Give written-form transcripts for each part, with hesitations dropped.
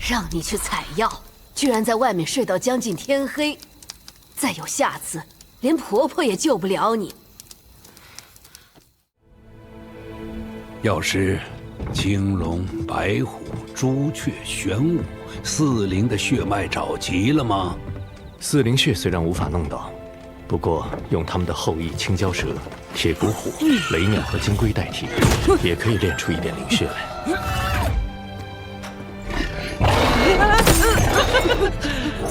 让你去采药，居然在外面睡到将近天黑，再有下次，连婆婆也救不了你。药师，青龙、白虎、朱雀、玄武四灵的血脉找齐了吗？四灵血虽然无法弄到，不过用他们的后羿、青蛟蛇、铁骨虎、雷鸟和金龟代替，也可以练出一点灵血来。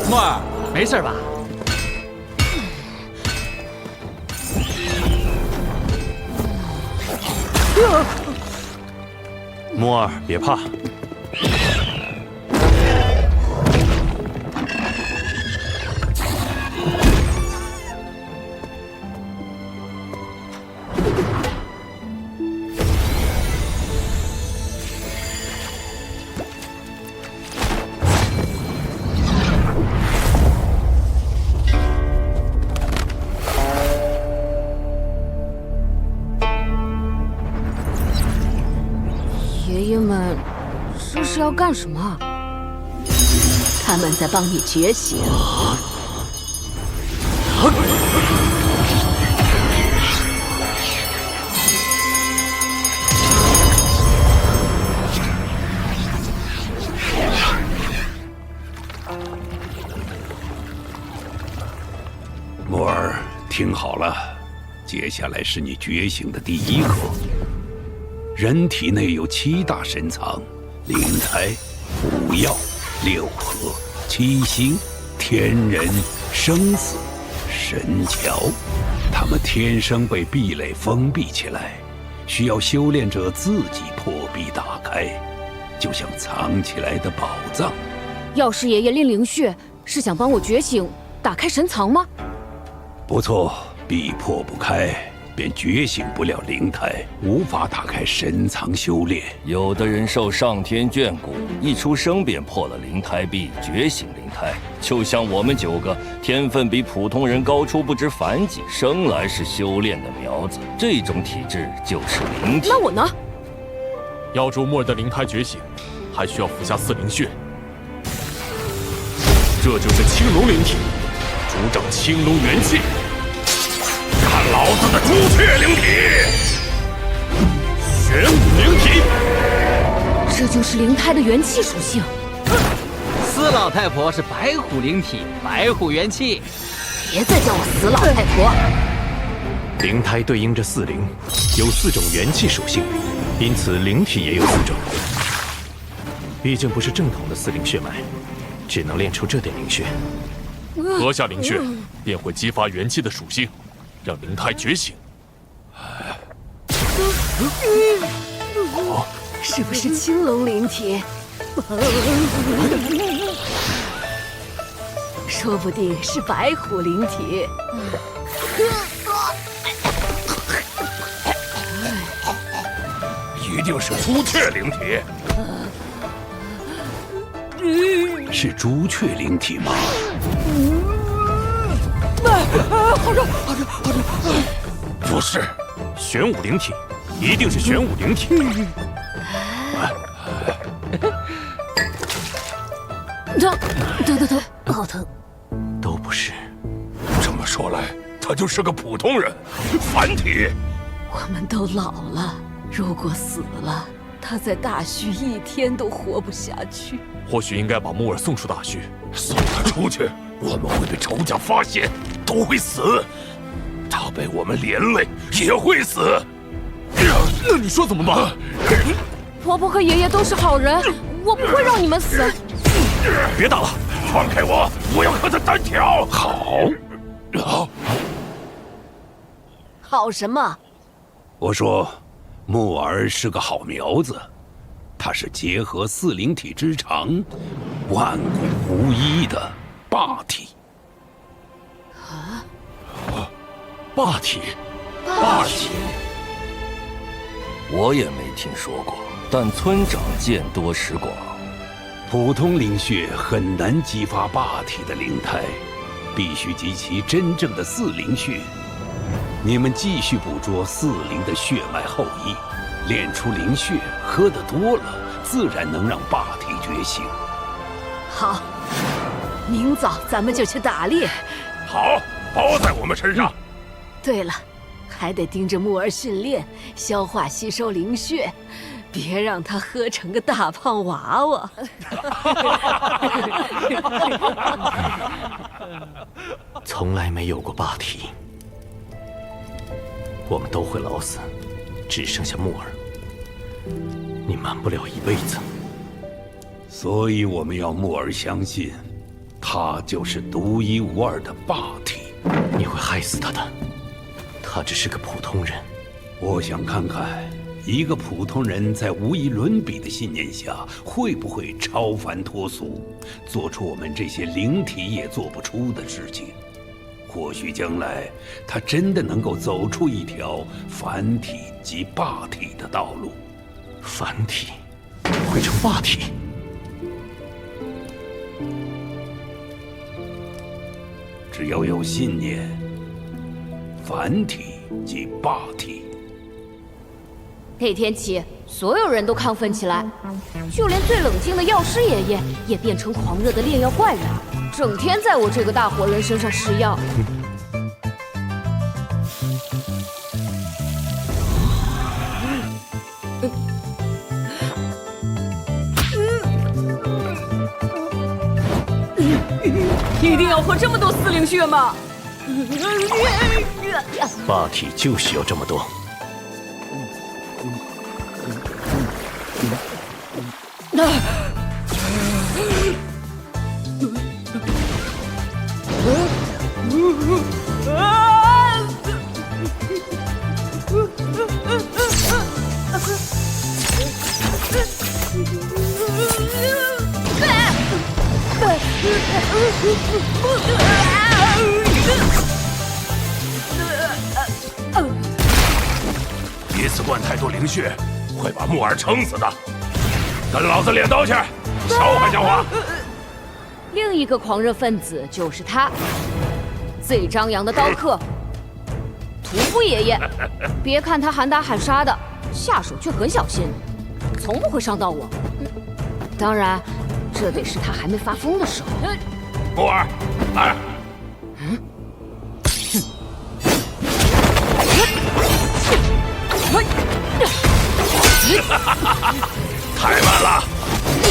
墨儿，没事吧？墨儿，别怕。爷爷们，这是要干什么？他们在帮你觉醒。墨儿，听好了，接下来是你觉醒的第一课。 人体内有7大神藏：灵胎、五曜、六合、七星、天人、生死、神桥。它们天生被壁垒封闭起来，需要修炼者自己破壁打开，就像藏起来的宝藏。药师爷爷练灵血是想帮我觉醒，打开神藏吗？不错，壁破不开。 便觉醒不了灵胎，无法打开神藏修炼。有的人受上天眷顾，一出生便破了灵胎壁，觉醒灵胎。就像我们9个，天分比普通人高出不知凡几，生来是修炼的苗子。这种体质就是灵体。那我呢？要助墨儿的灵胎觉醒，还需要服下4灵血。这就是青龙灵体，主掌青龙元气。 看老子的朱雀灵体，玄武灵体，这就是灵胎的元气属性。司老太婆是白虎灵体，白虎元气。别再叫我死老太婆。灵胎对应着4灵，有4种元气属性，因此灵体也有4种。毕竟不是正统的4灵血脉，只能练出这点灵血。喝下灵血，便会激发元气的属性。 让灵胎觉醒。是不是青龙灵体？说不定是白虎灵体。一定是朱雀灵体。是朱雀灵体吗？ 好热，好热，好热！不是，玄武灵体，一定是玄武灵体。疼，好疼！都不是。这么说来，他就是个普通人，凡体。我们都老了，如果死了，他在大虚1天都活不下去。或许应该把木耳送出大虚，送他出去。 我们会被仇家发现，都会死。他被我们连累，也会死。那你说怎么办？婆婆和爷爷都是好人，我不会让你们死。别打了，放开我！我要和他单挑。好，好什么？我说，木儿是个好苗子，他是结合四灵体之长，万古无一的霸体。霸体，霸体，我也没听说过，但村长见多识广。普通灵血很难激发霸体的灵胎，必须集齐真正的四灵血。你们继续捕捉四灵的血脉后裔，练出灵血，喝得多了，自然能让霸体觉醒。好，明早咱们就去打猎。好，包在我们身上。对了，还得盯着木儿训练，消化吸收灵血，别让他喝成个大胖娃娃。从来没有过霸体，我们都会老死，只剩下木儿，你瞒不了一辈子。所以我们要木儿相信，他就是独一无二的霸体。你会害死他的，他只是个普通人。我想看看，一个普通人在无以伦比的信念下，会不会超凡脱俗，做出我们这些灵体也做不出的事情。或许将来他真的能够走出一条凡体及霸体的道路。凡体会成霸体？只要有信念，凡体即霸体。那天起，所有人都亢奋起来，就连最冷静的药师爷爷也变成狂热的炼药怪人，整天在我这个大活人身上施药。一定要喝这么多四灵血吗？霸体就需要这么多。一次灌太多灵血，会把木儿撑死的。跟老子练刀去，消化消化。另一个狂热分子就是他，最张扬的刀客屠夫爷爷。别看他喊打喊杀的，下手却很小心，从不会伤到我。当然，这得是他还没发疯的时候。木儿，来。太慢了，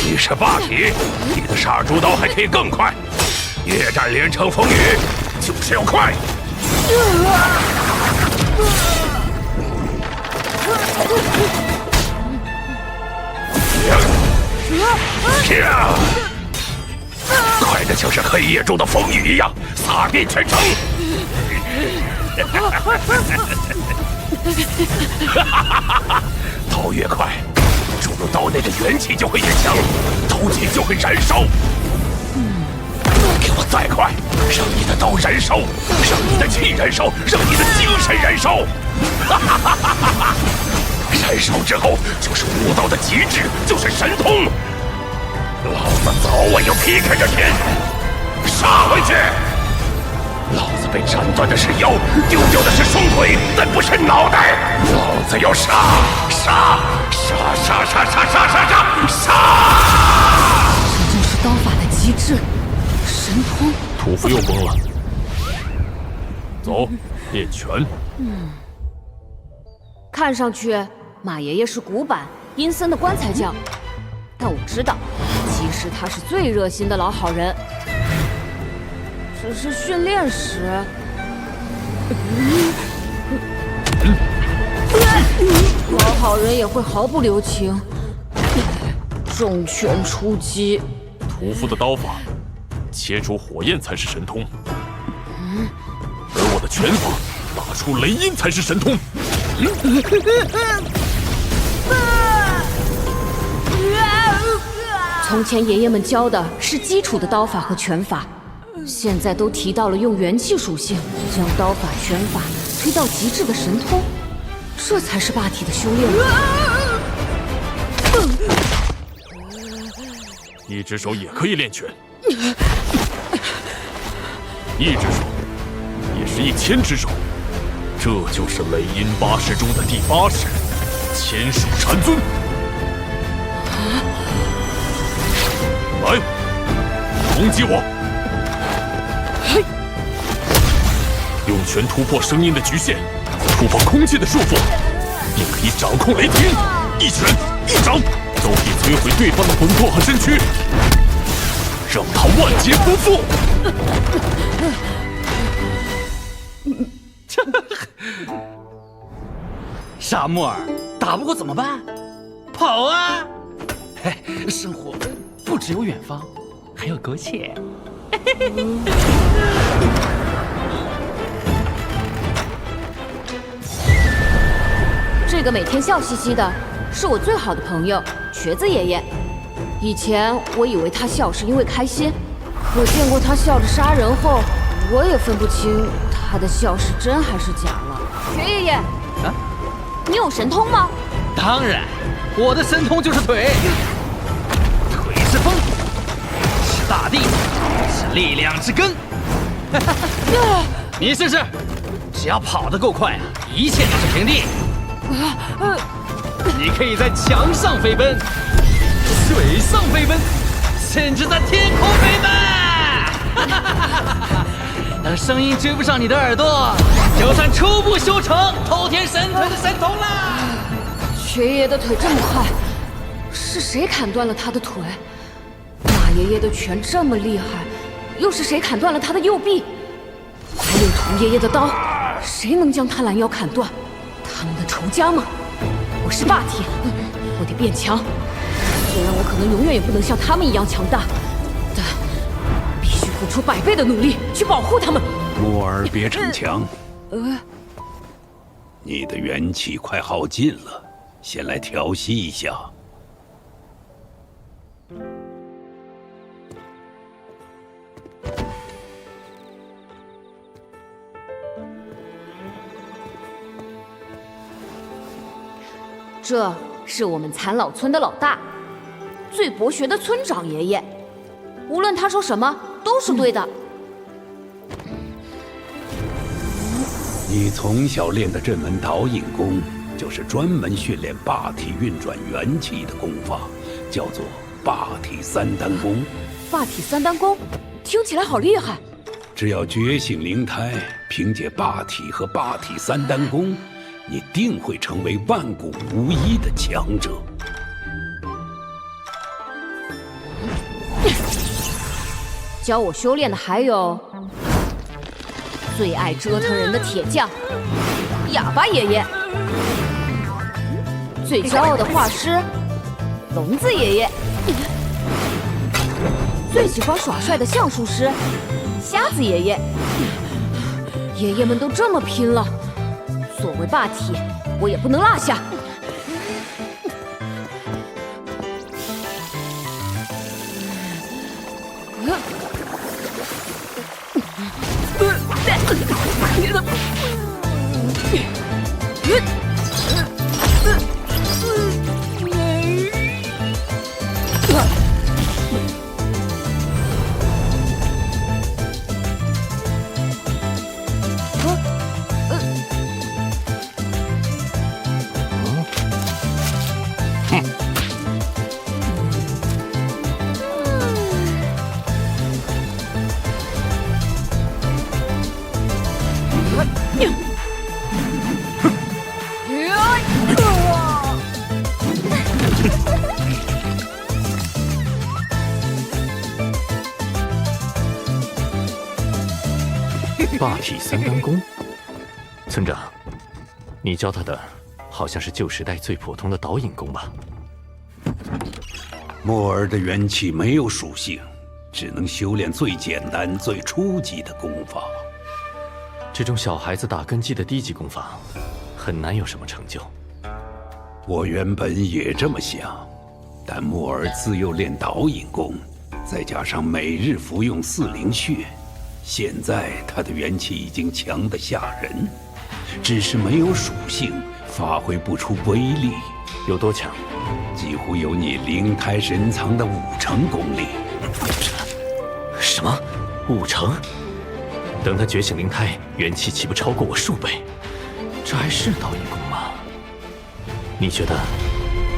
你是霸体，你的杀猪刀还可以更快。夜战连城风雨就是要快。快的像是黑夜中的风雨一样，洒遍全城。刀越快，注入刀内的元气就会越强，刀气就会燃烧。给我再快，让你的刀燃烧，让你的气燃烧，让你的精神燃烧。燃烧之后就是武道的极致，就是神通。老子早晚要劈开这天，杀回去！老子被斩断的是腰，丢掉的是双腿，但不是脑袋。老子要杀！杀！杀！杀！杀！杀！杀！杀！杀！杀！这就是刀法的极致，神通。屠夫又疯了。走，练拳。看上去马爷爷是古板阴森的棺材匠，但我知道，其实他是最热心的老好人。只是训练时，老好人也会毫不留情，重拳出击。屠夫的刀法，切出火焰才是神通，而我的拳法，打出雷音才是神通。从前爷爷们教的是基础的刀法和拳法，现在都提到了用元气属性将刀法、拳法推到极致的神通，这才是霸体的修炼。一只手也可以练拳，一只手也是1000只手，这就是雷音8式中的第8式——千手禅尊。来，攻击我！用拳突破声音的局限，突破空气的束缚，并可以掌控雷霆。一拳一掌都可以摧毁对方的魂魄和身躯，让他万劫不复。沙漠尔，打不过怎么办？跑啊！嘿，生活不只有远方，还有苟且。这个每天笑嘻嘻的，是我最好的朋友瘸子爷爷。以前我以为他笑是因为开心，可见过他笑着杀人后，我也分不清他的笑是真还是假了。瘸爷爷，啊，你有神通吗？当然，我的神通就是腿。腿是风，是大地，是力量之根。你试试，只要跑得够快啊，一切都是平地。你可以在墙上飞奔，水上飞奔，甚至在天空飞奔。当声音追不上你的耳朵，就算初步修成后天神腿的神通啦。瘸爷爷的腿这么快，是谁砍断了他的腿？马爷爷的拳这么厉害，又是谁砍断了他的右臂？还有童爷爷的刀，谁能将他拦腰砍断？他们的仇家吗？我是霸体，我得变强。虽然我可能永远也不能像他们一样强大，但必须付出100倍的努力去保护他们。木儿，别逞强。你的元气快耗尽了，先来调息一下。这是我们残老村的老大，最博学的村长爷爷，无论他说什么都是对的。你从小练的这门导引功，就是专门训练霸体运转元气的功法，叫做霸体三丹功。霸体三丹功听起来好厉害。只要觉醒灵胎，凭借霸体和霸体三丹功，你定会成为万古无一的强者。教我修炼的还有最爱折腾人的铁匠哑巴爷爷，最骄傲的画师聋子爷爷，最喜欢耍帅的相术师瞎子爷爷。爷爷们都这么拼了，作为霸体，我也不能落下。霸体三丹功，村长，你教他的好像是旧时代最普通的导引功吧？木儿的元气没有属性，只能修炼最简单、最初级的功法。这种小孩子打根基的低级功法，很难有什么成就。我原本也这么想，但木儿自幼练导引功，再加上每日服用四灵血，现在他的元气已经强得吓人，只是没有属性，发挥不出威力。有多强？几乎有你灵胎神藏的5成功力。什么？5成？等他觉醒灵胎，元气岂不超过我数倍？这还是导引功吗？你觉得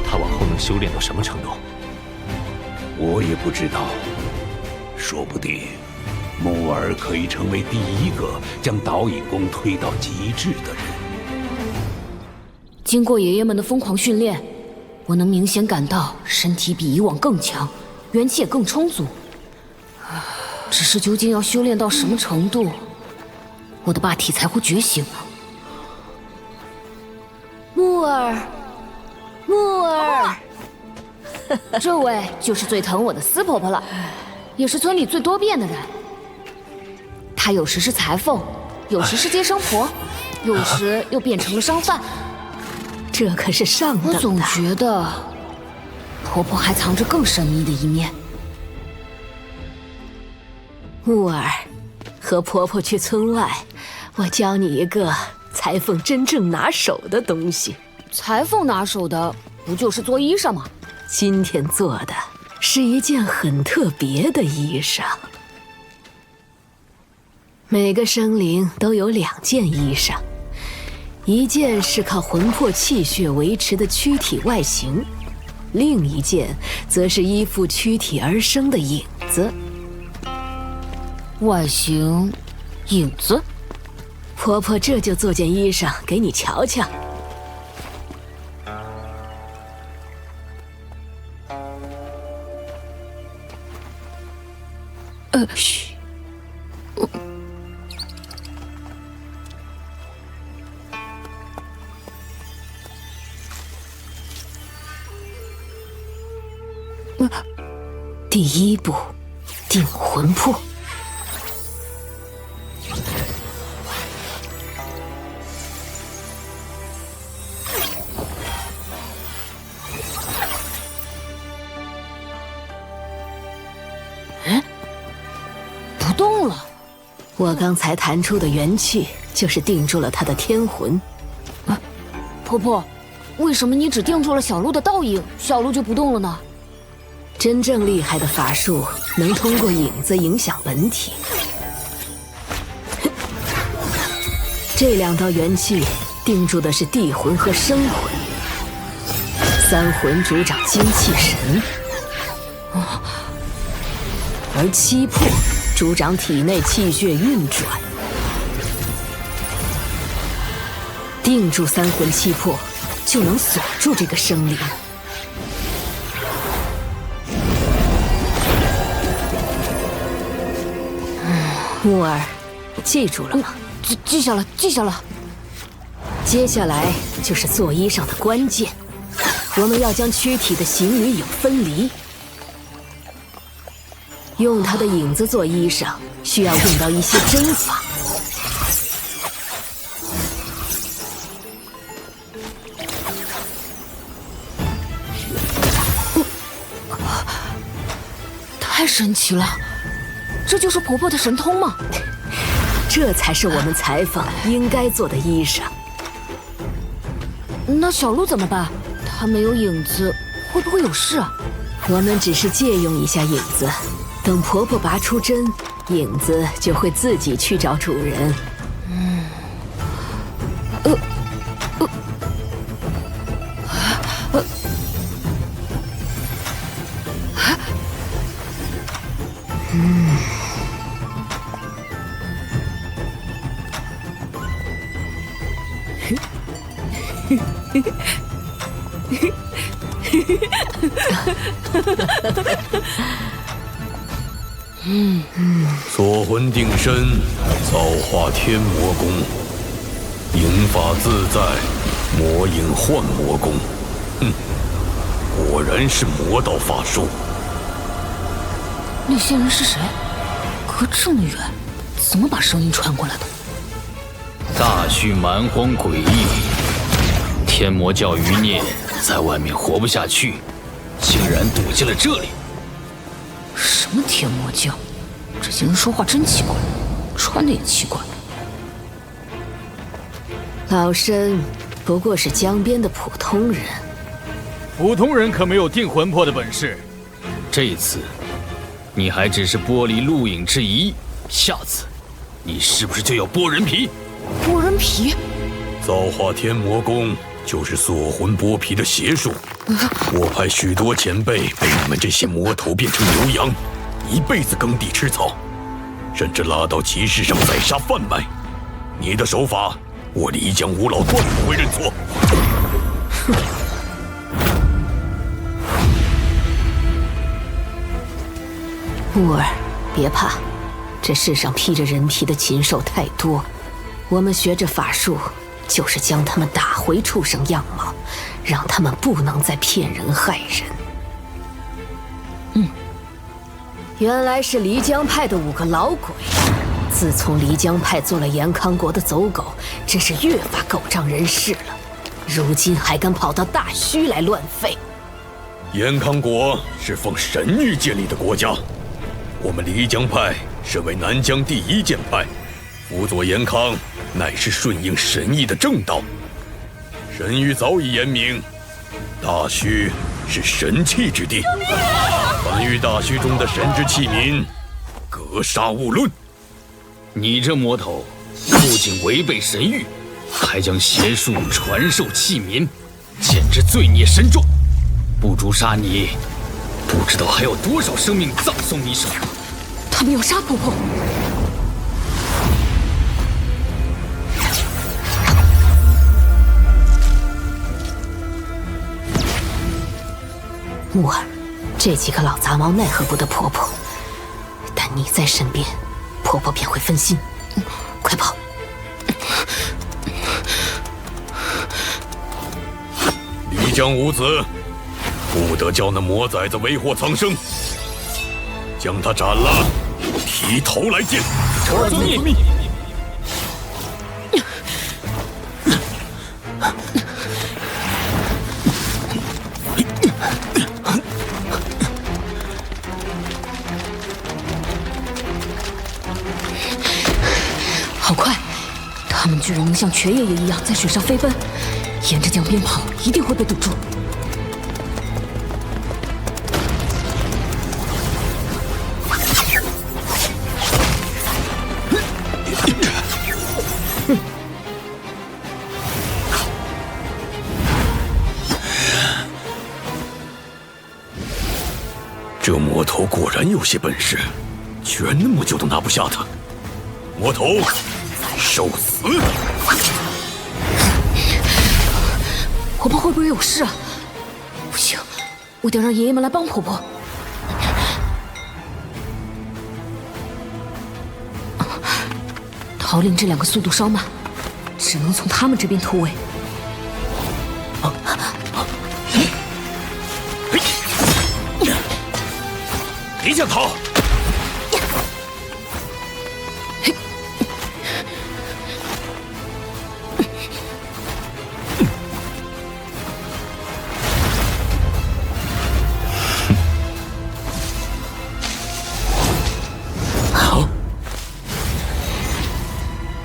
他往后能修炼到什么程度？我也不知道，说不定木儿可以成为第一个将导引功推到极致的人。经过爷爷们的疯狂训练，我能明显感到身体比以往更强，元气也更充足。只是究竟要修炼到什么程度，我的霸体才会觉醒呢？木儿，木儿，这位就是最疼我的司婆婆了，也是村里最多变的人。她有时是裁缝，有时是接生婆，有时又变成了商贩。这可是上等的。我总觉得婆婆还藏着更神秘的一面。木儿，和婆婆去村外，我教你一个裁缝真正拿手的东西。裁缝拿手的不就是做衣裳吗？今天做的是一件很特别的衣裳。每个生灵都有2件衣裳，一件是靠魂魄气血维持的躯体外形，另一件则是依附躯体而生的影子。外形，影子。婆婆这就做件衣裳给你瞧瞧。嘘。第一步，定魂魄。不动了。我刚才弹出的元气，就是定住了他的天魂。婆婆，为什么你只定住了小鹿的倒影，小鹿就不动了呢？真正厉害的法术，能通过影子影响本体。这2道元气定住的是地魂和生魂，3魂主掌精气神，而7魄主掌体内气血运转。定住3魂7魄，就能锁住这个生灵。木儿，记住了吗？记下了，记下了。接下来就是做衣裳的关键，我们要将躯体的形与影分离。用它的影子做衣裳，需要用到一些针法。太神奇了，这就是婆婆的神通吗？这才是我们裁缝应该做的衣裳。那小鹿怎么办？它没有影子，会不会有事啊？我们只是借用一下影子，等婆婆拔出针，影子就会自己去找主人。锁魂定身，造化天魔功，影法自在，魔影幻魔功。果果然是魔道法术。那些人是谁？隔这么远，怎么把声音传过来的？大虚蛮荒诡异，天魔教余孽在外面活不下去，竟然堵进了这里。什么天魔教？这些人说话真奇怪，穿的也奇怪。老身不过是江边的普通人，普通人可没有定魂魄的本事。这次，你还只是剥离录影之一，下次，你是不是就要剥人皮？剥人皮？造化天魔功就是锁魂剥皮的邪术。我派许多前辈被你们这些魔头变成牛羊，一辈子耕地吃草，甚至拉到集市上宰杀贩卖。你的手法，我漓江五老断不会认错。木儿，别怕，这世上披着人皮的禽兽太多，我们学着法术，就是将他们打回畜生样貌，让他们不能再骗人害人。原来是漓江派的5个老鬼。自从漓江派做了延康国的走狗，真是越发狗仗人势了。如今还敢跑到大虚来乱吠。延康国是奉神谕建立的国家，我们漓江派身为南疆第1剑派，辅佐延康乃是顺应神意的正道。神谕早已言明，大虚是神器之地，凡遇大虚中的神之器民，格杀勿论。你这魔头，不仅违背神谕，还将邪术传授器民，简直罪孽深重。不诛杀你，不知道还有多少生命葬送你手。他们要杀婆婆。木儿，这几个老杂毛奈何不得婆婆，但你在身边，婆婆便会分心。快跑！漓江五子，不得叫那魔崽子为祸苍生，将他斩了，提头来见。承儿遵命。好快，他们居然能像瘸爷爷一样在水上飞奔，沿着江边跑，一定会被堵住。这魔头果然有些本事，居然那么久都拿不下他。魔头，受死！婆婆会不会有事啊？不行，我得让爷爷们来帮婆婆。桃林这2个速度稍慢，只能从他们这边突围。别想逃！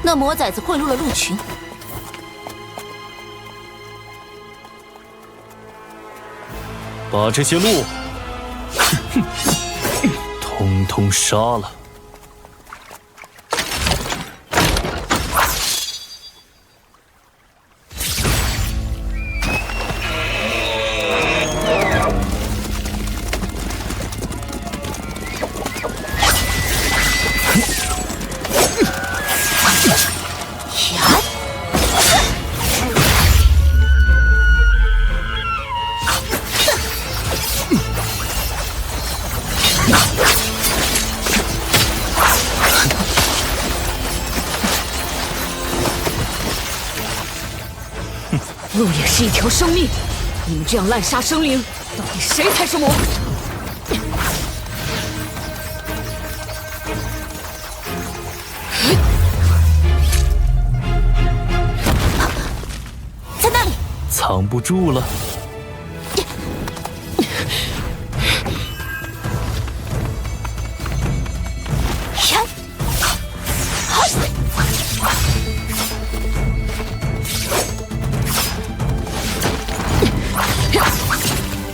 那魔崽子混入了鹿群，把这些鹿通通杀了。鹿也是一条生命，你们这样滥杀生灵，到底谁才是魔？在那里，藏不住了。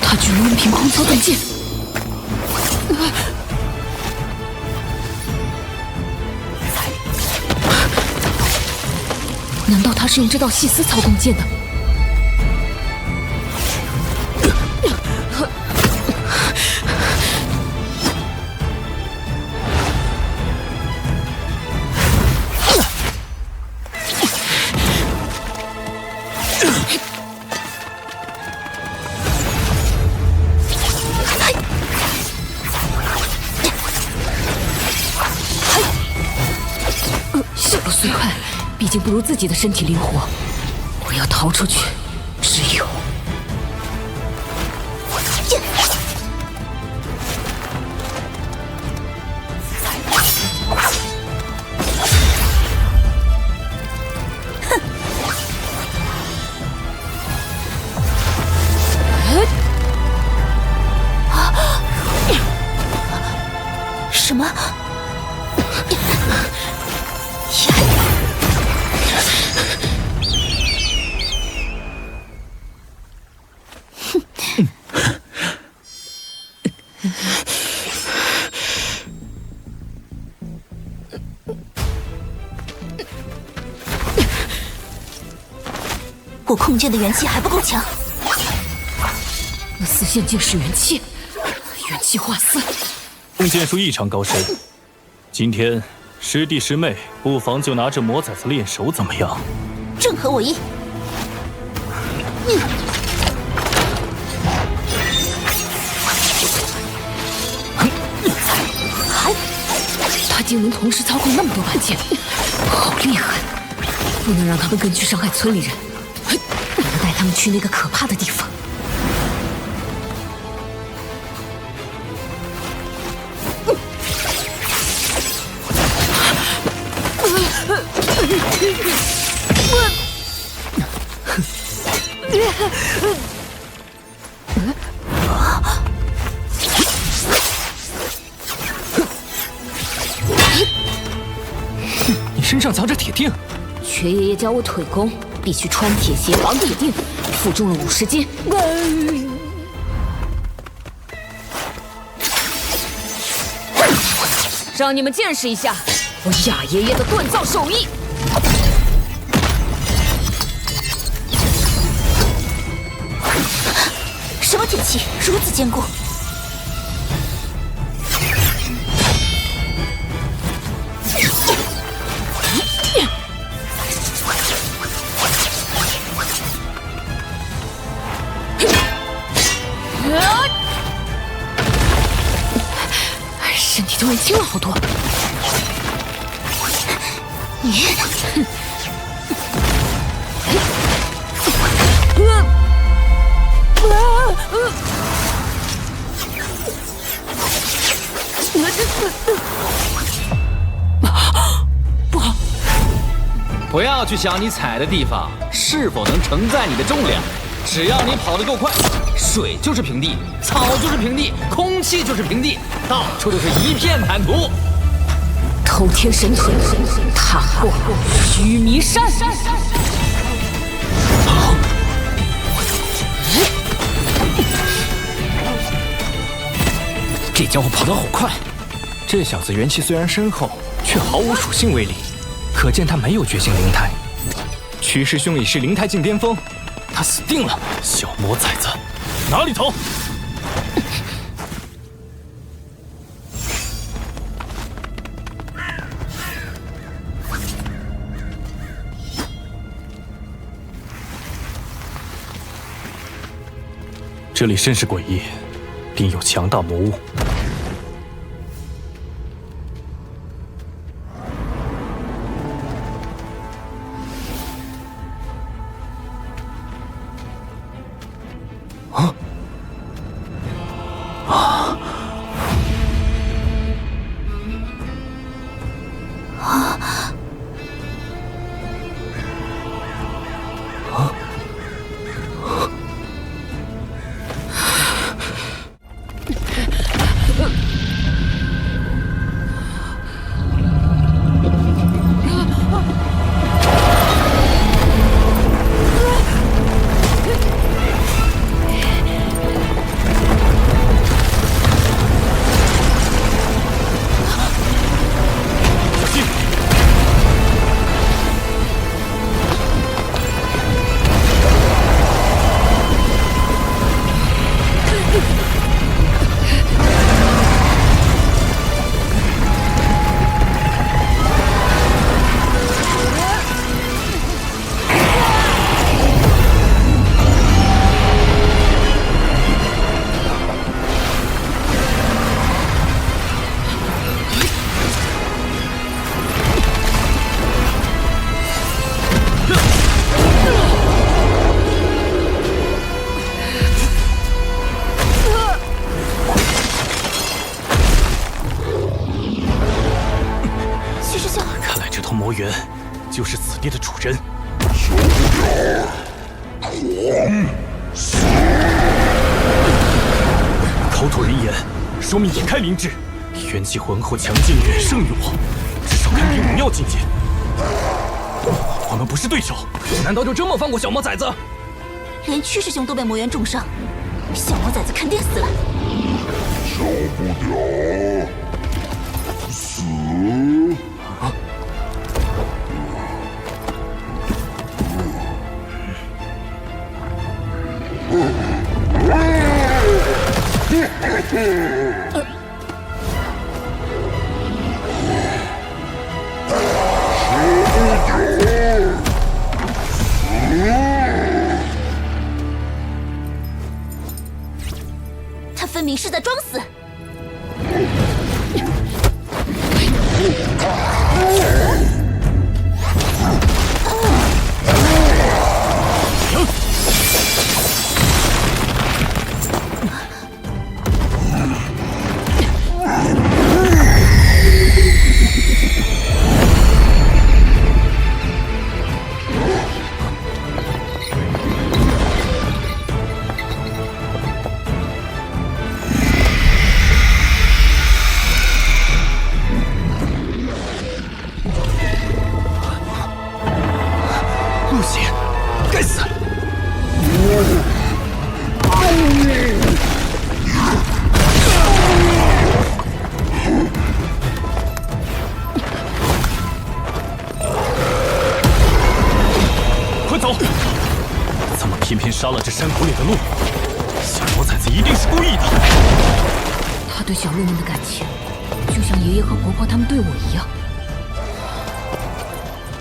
他居然能凭空操纵剑！难道他是用这道细丝操纵剑的？小路虽快，毕竟不如自己的身体灵活。我要逃出去，只有……什么？我控剑的元气还不够强。那丝线剑是元气，元气化丝。弓箭术异常高深，今天师弟师妹不妨就拿这魔崽子练手，怎么样？正合我意。他竟能同时操控那么多把剑，好厉害！不能让他们跟去伤害村里人，我要带他们去那个可怕的地方。你身上藏着铁锭。瘸爷爷教我腿功，必须穿铁鞋绑铁锭，负重了50斤。让你们见识一下我雅爷爷的锻造手艺。什么铁器如此坚固？身体突然轻了好多。你，不好！不要去想你踩的地方是否能承载你的重量，只要你跑得够快，水就是平地，草就是平地，空气就是平地，到处都是一片坦途。偷天神腿，踏过须弥山。这家伙跑得好快！这小子元气虽然深厚，却毫无属性威力，可见他没有觉醒灵胎。屈师兄已是灵胎境巅峰，他死定了！小魔崽子，哪里逃？这里甚是诡异，定有强大魔物。魔猿就是此地的主人。受不了！狂死！口吐人言，说明已开灵智，元气浑厚强劲，远胜于我，至少堪比武庙境界。我们不是对手，难道就这么放过小魔崽子？连屈师兄都被魔猿重伤，小魔崽子肯定死了。受不了！死！他分明是在装死。陆血，该死！快走！怎么偏偏杀了这山口里的鹿？小魔崽子一定是故意的。他对小鹿们的感情，就像爷爷和婆婆他们对我一样。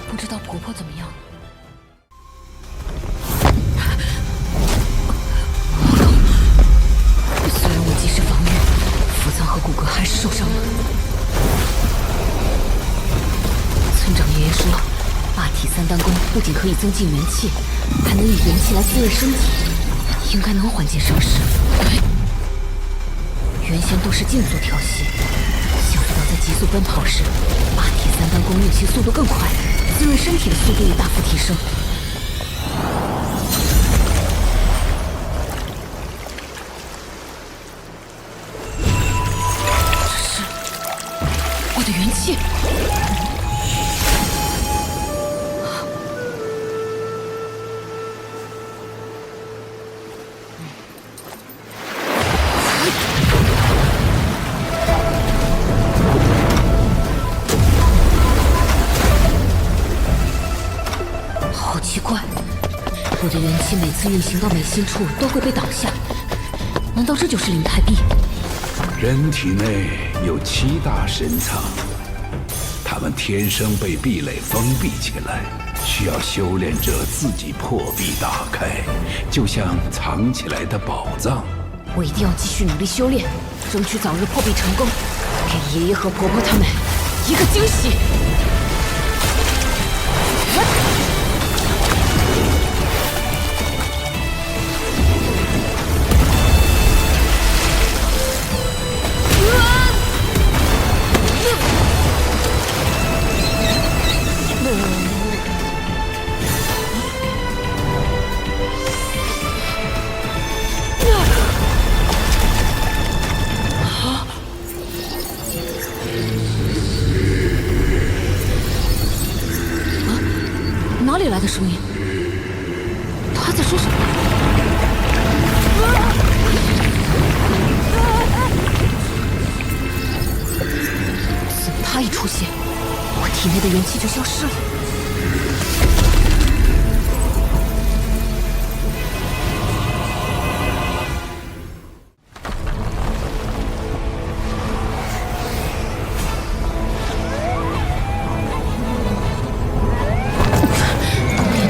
不知道婆婆怎么样了？虽然我及时防御，腹脏和骨骼还是受伤了。村长爷爷说，霸体三丹功不仅可以增进元气，还能以元气来滋润身体，应该能缓解伤势。原先都是静坐调息，想不到在急速奔跑时，霸体三丹功运气速度更快，滋润身体的速度也大幅提升。这是我的元气。好奇怪，我的元气每次运行到眉心处都会被挡下，难道这就是灵台壁？人体内有7大深藏，它们天生被壁垒封闭起来，需要修炼者自己破壁打开，就像藏起来的宝藏。我一定要继续努力修炼，争取早日破壁成功，给爷爷和婆婆他们一个惊喜。哪里来的声音？他在说什么？怎么他一出现，我体内的元气就消失了？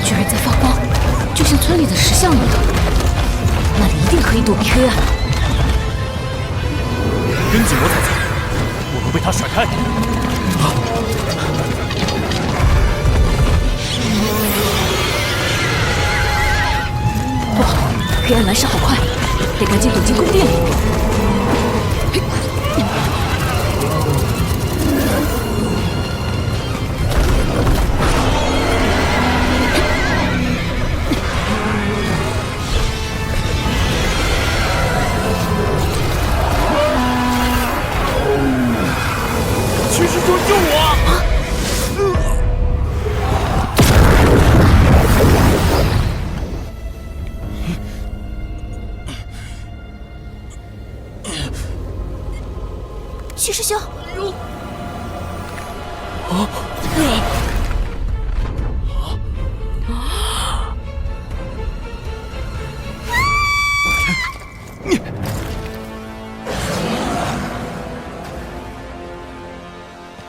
居然在发光，就像村里的石像一样。那里一定可以躲避黑暗。跟紧魔崽子，我们被他甩开。不好，黑暗来势好快，得赶紧躲进宫殿里。曲师兄。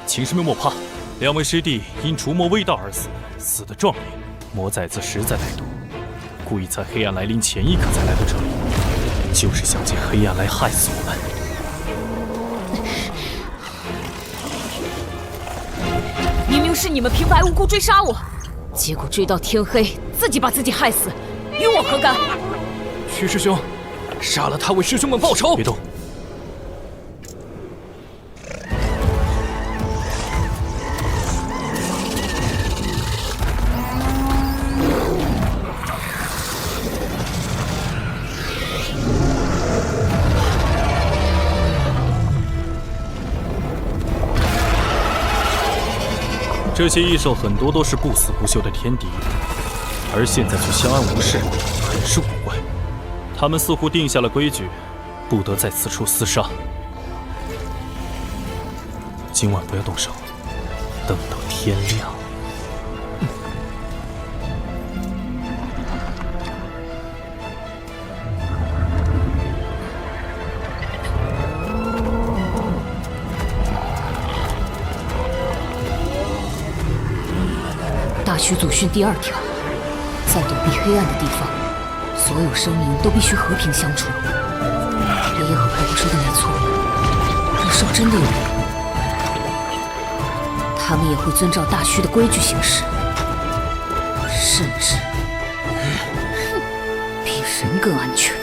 请师妹莫怕，两位师弟因除魔未到而死，死得壮烈。魔崽子实在歹毒，故意在黑暗来临前一刻才来到这里，就是想借黑暗来害死我们。明明是你们平白无故追杀我，结果追到天黑，自己把自己害死，与我何干？曲师兄，杀了他为师兄们报仇！别动！这些异兽很多都是不死不休的天敌，而现在却相安无事，很是古怪。他们似乎定下了规矩，不得在此处厮杀。今晚不要动手，等到天亮。大虚祖训第2条，在躲避黑暗的地方，所有生灵都必须和平相处。爷爷和婆婆说的没错，若兽真的有灵，他们也会遵照大虚的规矩行事，甚至比人更安全。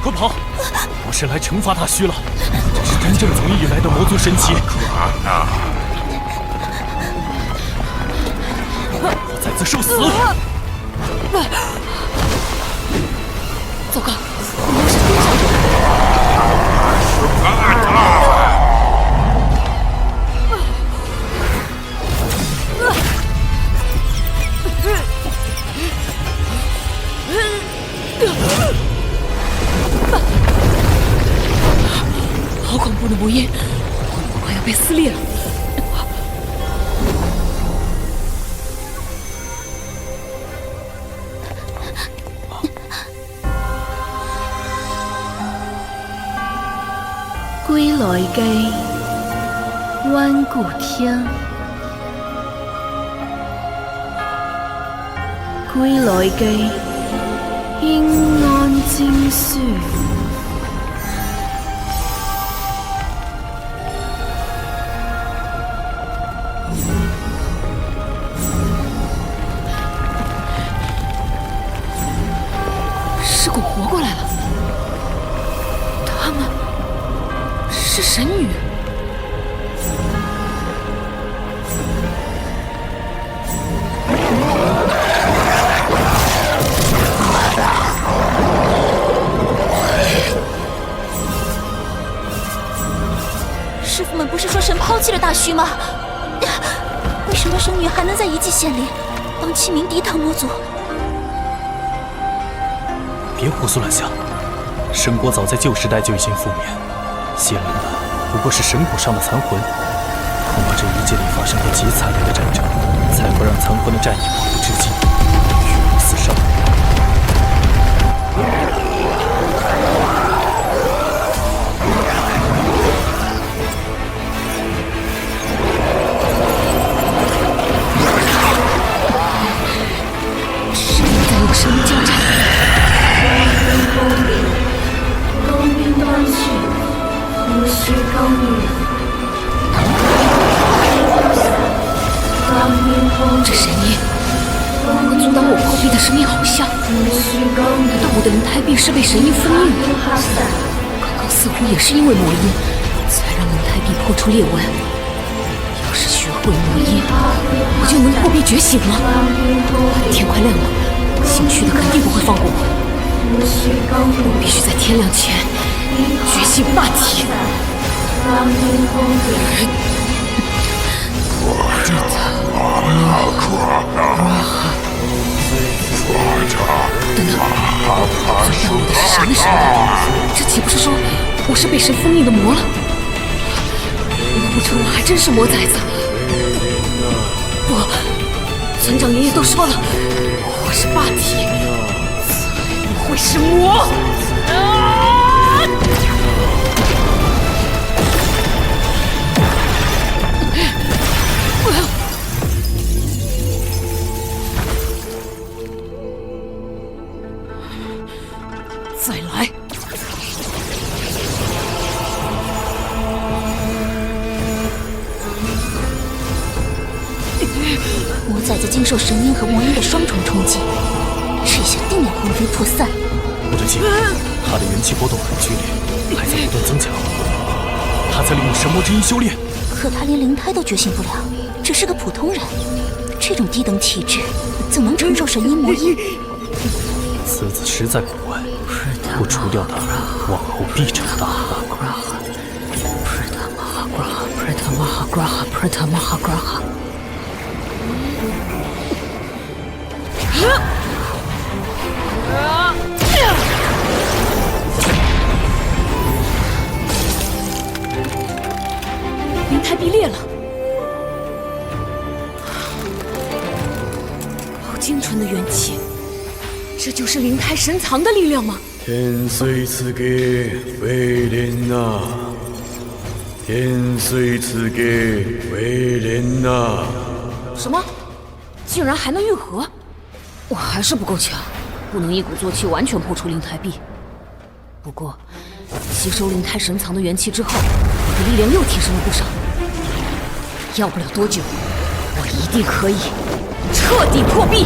快跑！不是来惩罚大虚了，这是真正从异域来的魔族神奇。我崽子受死！糟糕，魔神追上好恐怖的魔音，我快要被撕裂了。归来機，彎故聽。歸來機，應安精書。尸骨活过来了，他们是神女。师傅们不是说神抛弃了大虚吗？为什么神女还能在遗迹县里帮七名敌唐魔族？别胡思乱想，神国早在旧时代就已经覆灭，显灵的不过是神骨上的残魂。恐怕这遗迹里发生过极惨烈的战争，才会让残魂的战意不至今，与我厮杀。这声音和阻挡我破壁的声音好像，难道我的灵胎壁是被神音封印的？刚刚似乎也是因为魔音，才让灵胎壁破出裂纹。要是学会魔音，我就能破壁觉醒了。天快亮了，姓徐的肯定不会放过我。我必须在天亮前觉醒霸体。等等，最要我的是神的身体，这岂不是说我是被神封印的魔了？难不成我还真是魔崽子？不，村长爷爷都说了，我是霸体，怎么会是魔？再来！魔崽子经受神音和魔音的双重冲击，这下定要魂飞魄散。不对劲，他的元气波动很剧烈，还在不断增强。他在利用神魔之音修炼，可他连灵胎都觉醒不了，只是个普通人，这种低等体质怎能承受神音魔音？此子实在古怪，不除掉他，往后必成大祸。灵胎壁裂了，好精纯的元气，这就是灵胎神藏的力量吗？天虽赐给为人呐，天虽赐给为人呐。什么？竟然还能愈合？我还是不够强，不能一鼓作气完全破除灵胎壁。不过，吸收灵胎神藏的元气之后，我的力量又提升了不少。要不了多久，我一定可以彻底破壁。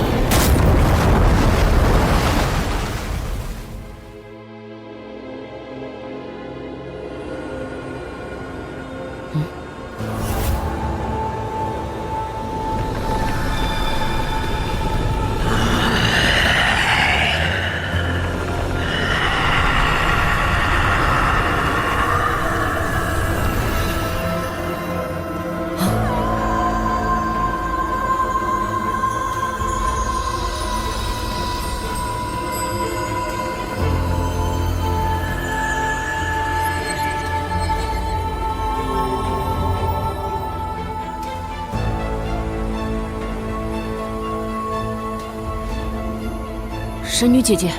神女姐姐，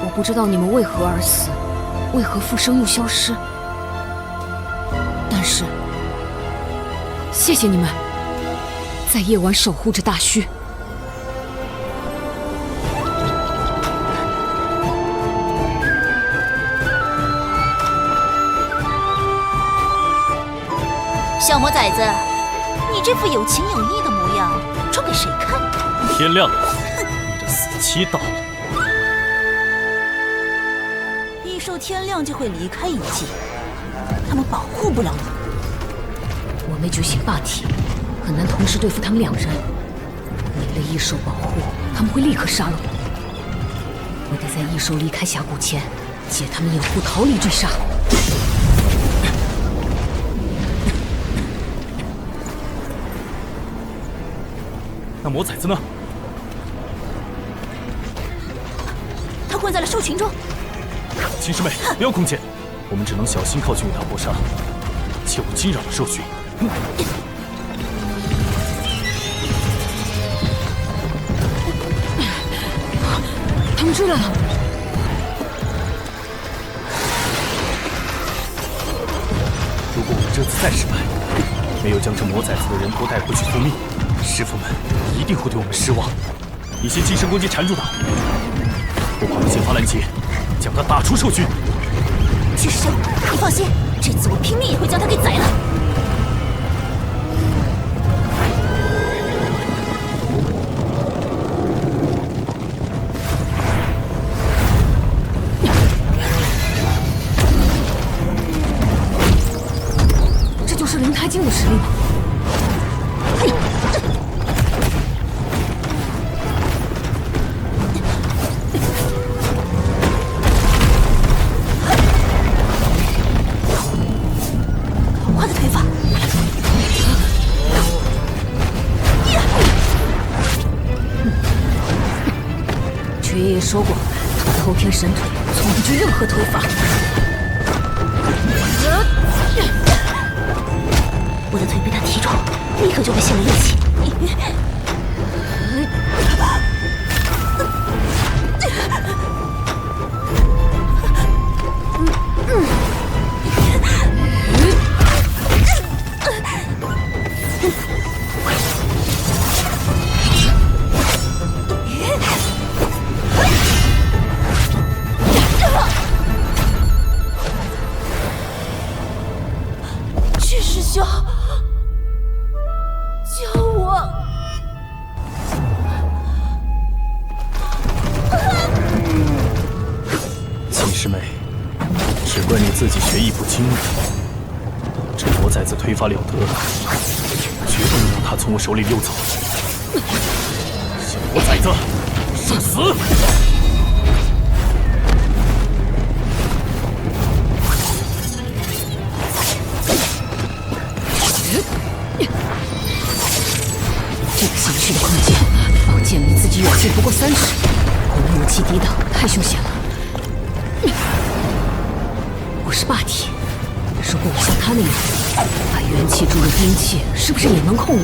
我不知道你们为何而死，为何复生又消失，但是谢谢你们，在夜晚守护着大虚。小魔崽子，你这副有情有义的模样，装给谁看？天亮了，你的死期到了。异兽天亮就会离开遗迹，他们保护不了你。我没觉醒霸体，很难同时对付他们两人。没了异兽保护，他们会立刻杀了我。我得在异兽离开峡谷前，借他们掩护逃离追杀。那魔崽子呢？他混在了兽群中。秦师妹，不要空见，我们只能小心靠近与他搏杀，切勿惊扰了兽群。他们追来了！如果我们这次再失败，没有将这魔崽子的人头带回去复命，师傅们一定会对我们失望。你先近身攻击缠住他，我跑先发拦截，将他打出兽群。巨兽，你放心，这次我拼命也会将他给宰了。境的实力吗？我的推法，爵爷爷说过，他的后天神腿从不惧任何推法。我的腿被他踢中，立刻就被陷了力气。巨师兄，救我！秦师妹，只怪你自己学艺不精了。这魔崽子推法了得，绝不能让他从我手里溜走。小魔崽子，受死！这个小区的空间，宝剑离自己远近不过30，红武器抵挡太凶险了。我是霸体，如果我像他那样把元气注入兵器，是不是也能控我？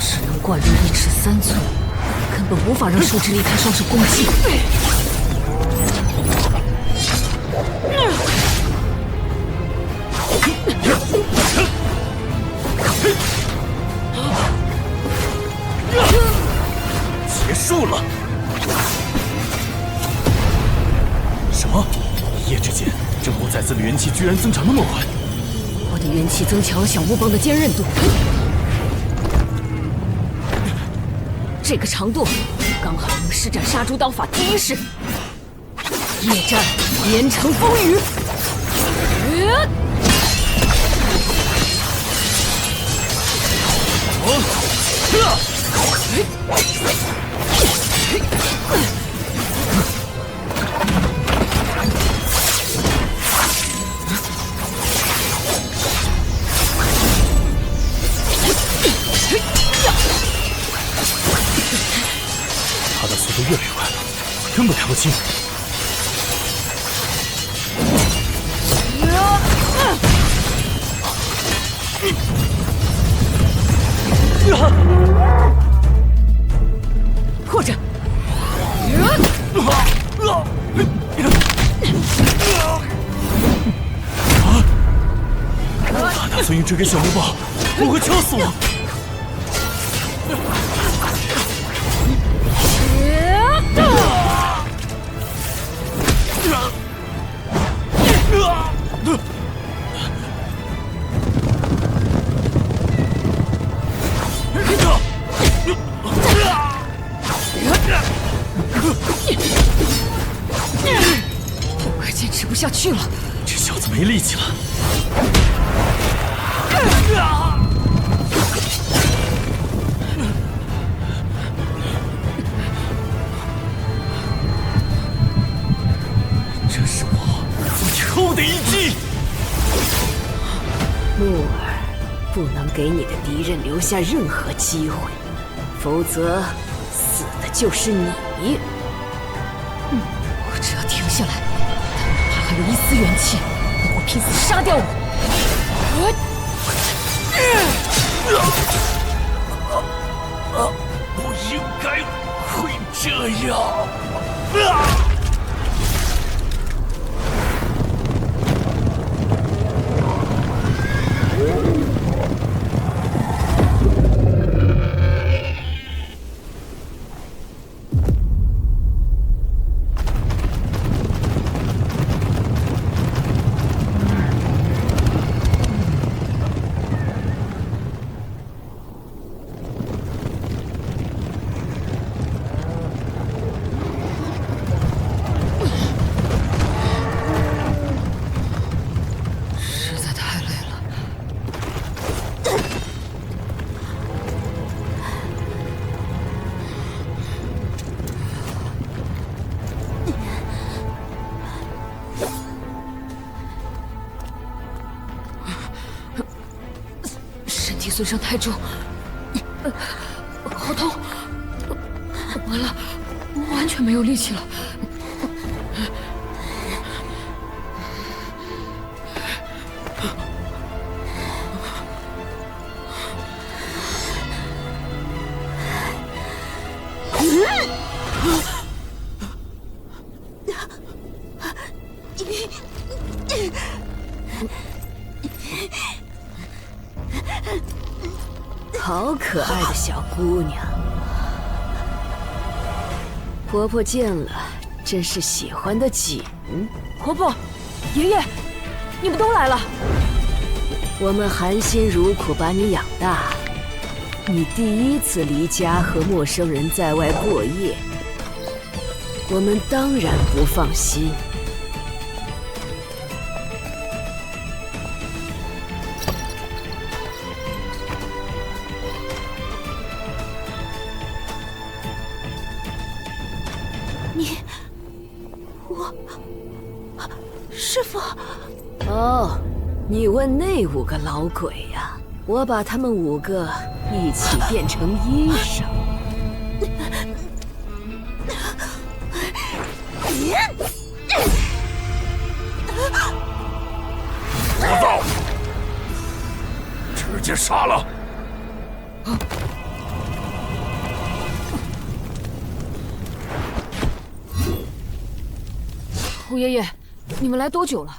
只能灌入1尺3寸，根本无法让树之离开双手攻击。结束了。什么？一夜之间，这魔崽子的元气居然增长那么快！我的元气增强了小木棒的坚韧度，这个长度刚好能施展杀猪刀法第1式——夜战连城风雨。他的速度越来越快了，根本看不清。或者，他打算用这根小木棒，我会敲死我！我快坚持不下去了，这小子没力气了。这是我最后的一击。木耳，不能给你的敌人留下任何机会，否则死的就是你。我只要停下来，他哪怕还有1丝元气，都会拼死杀掉我。不应该会这样。损伤太重，好痛！完了，完全没有力气了。好可爱的小姑娘，婆婆见了真是喜欢的紧。婆婆、爷爷，你们都来了。我们含辛茹苦把你养大，你第一次离家和陌生人在外过夜，我们当然不放心。师父。哦，你问那5个老鬼呀？我把他们5个一起变成衣裳。聒噪！直接杀了！胡爷爷，你们来多久了？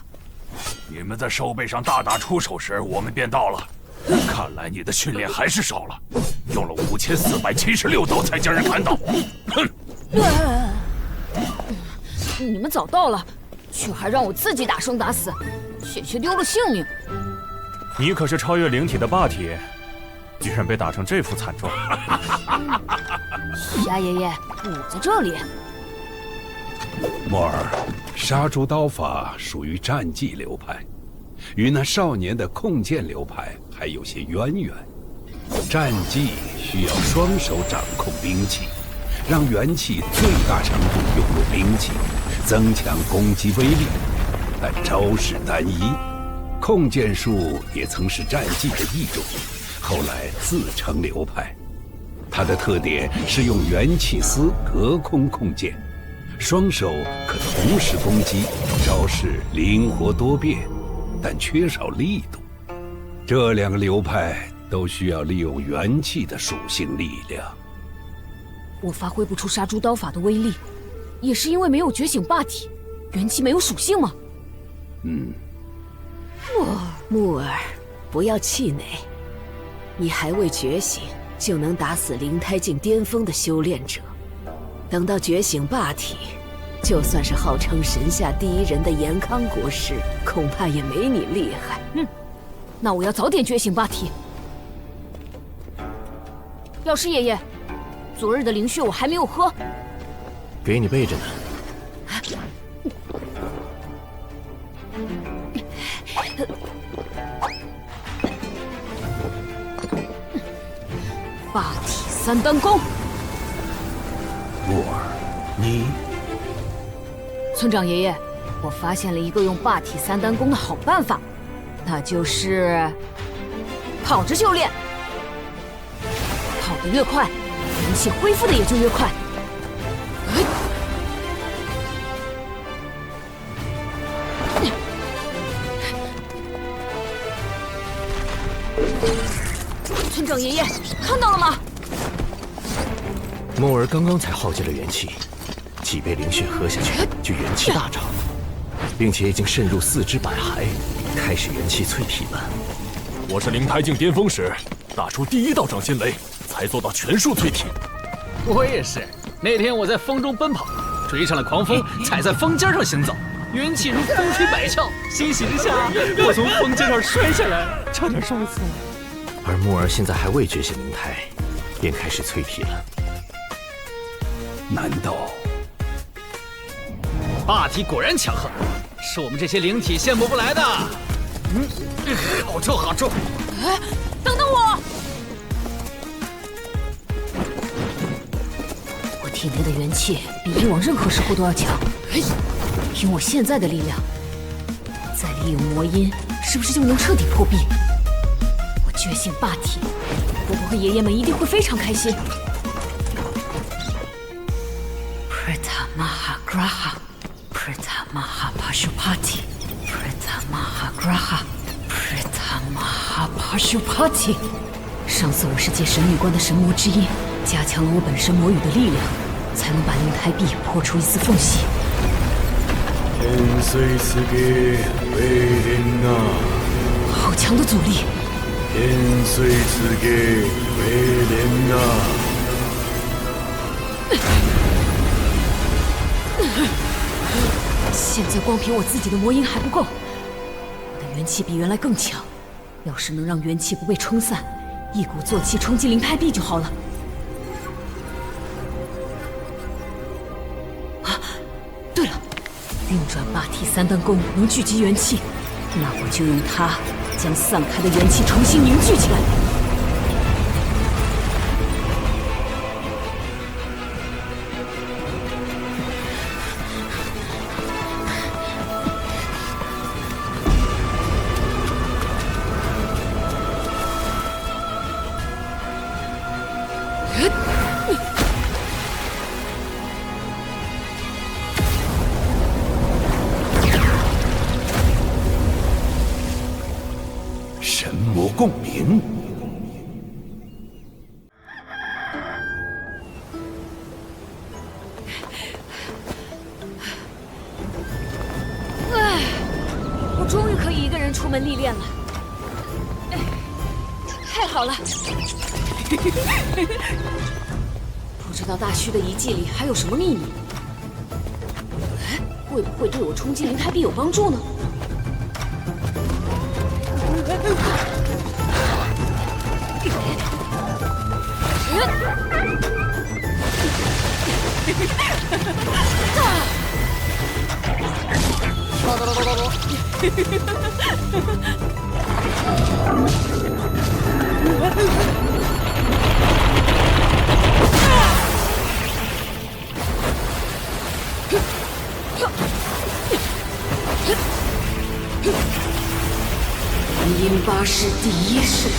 你们在兽背上大打出手时，我们便到了。看来你的训练还是少了，用了5476刀才将人砍倒。哼！你们早到了，却还让我自己打生打死，险些丢了性命。你可是超越灵体的霸体，居然被打成这副惨状。夏爷爷，我在这里。墨儿，杀猪刀法属于战技流派，与那少年的控剑流派还有些渊源。战技需要双手掌控兵器，让元气最大程度涌入兵器，增强攻击威力，但招式单一。控剑术也曾是战技的一种，后来自成流派。它的特点是用元气丝隔空控剑。双手可同时攻击，招式灵活多变，但缺少力度。这2个流派都需要利用元气的属性力量。我发挥不出杀猪刀法的威力，也是因为没有觉醒霸体，元气没有属性吗？木儿，不要气馁，你还未觉醒，就能打死灵胎境巅峰的修炼者。等到觉醒霸体，就算是号称神下第1人的严康国师，恐怕也没你厉害。那我要早点觉醒霸体。药师爷爷，昨日的灵血我还没有喝，给你备着呢。霸体3单弓。木儿，你……村长爷爷，我发现了一个用霸体3单弓的好办法，那就是跑着修炼。跑得越快，元气恢复的也就越快。村长爷爷，看到了吗？木儿刚刚才耗尽了元气，几杯灵血喝下去，就元气大涨，并且已经渗入4肢百骸，开始元气淬体了。我是灵胎境巅峰时打出第1道掌心雷，才做到全数淬体。我也是，那天我在风中奔跑，追上了狂风，踩在风尖上行走，元气如风吹百窍，欣喜之下，我从风尖上摔下来，差点摔死。而木儿现在还未觉醒灵胎，便开始淬体了。难道霸体果然强横，是我们这些灵体羡慕不来的。好臭好臭！哎，等等我！我体内的元气比以往任何时候都要强。凭我现在的力量，再利用魔音，是不是就能彻底破壁？我觉醒霸体，伯伯和爷爷们一定会非常开心。Preta Mahagraha Preta Mahapashupati Preta Mahagraha Preta Mahapashupati。上次我是借神女观的神魔之音，加强了我本身魔语的力量，才能把灵台壁破出一丝缝隙。天水之给为人呐，好强的阻力！天水之给为人呐。现在光凭我自己的魔音还不够，我的元气比原来更强。要是能让元气不被冲散，一鼓作气冲击灵台壁就好了。啊，对了，运转霸体三段功能聚集元气，那我就用它将散开的元气重新凝聚起来。神魔共鸣。我终于可以一个人出门历练了，太好了！不知道大虚的遗迹里还有什么秘密？会不会对我冲击灵台壁有帮助呢？元婴八世第一式，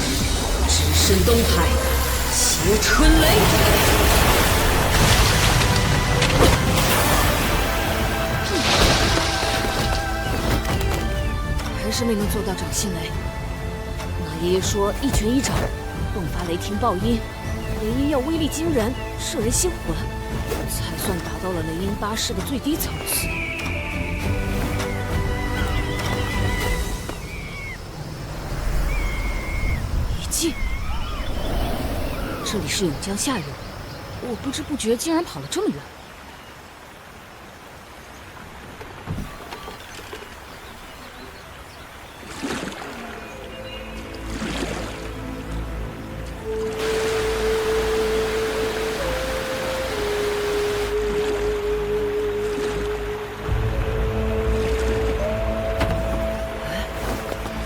只身东海，挟春雷。还是没能做到掌心雷。那爷爷说一拳一掌，迸发雷霆爆音，雷音要威力惊人，摄人心魂，才算达到了雷音八式的最低层次。遗迹，这里是永江下游，我不知不觉竟然跑了这么远。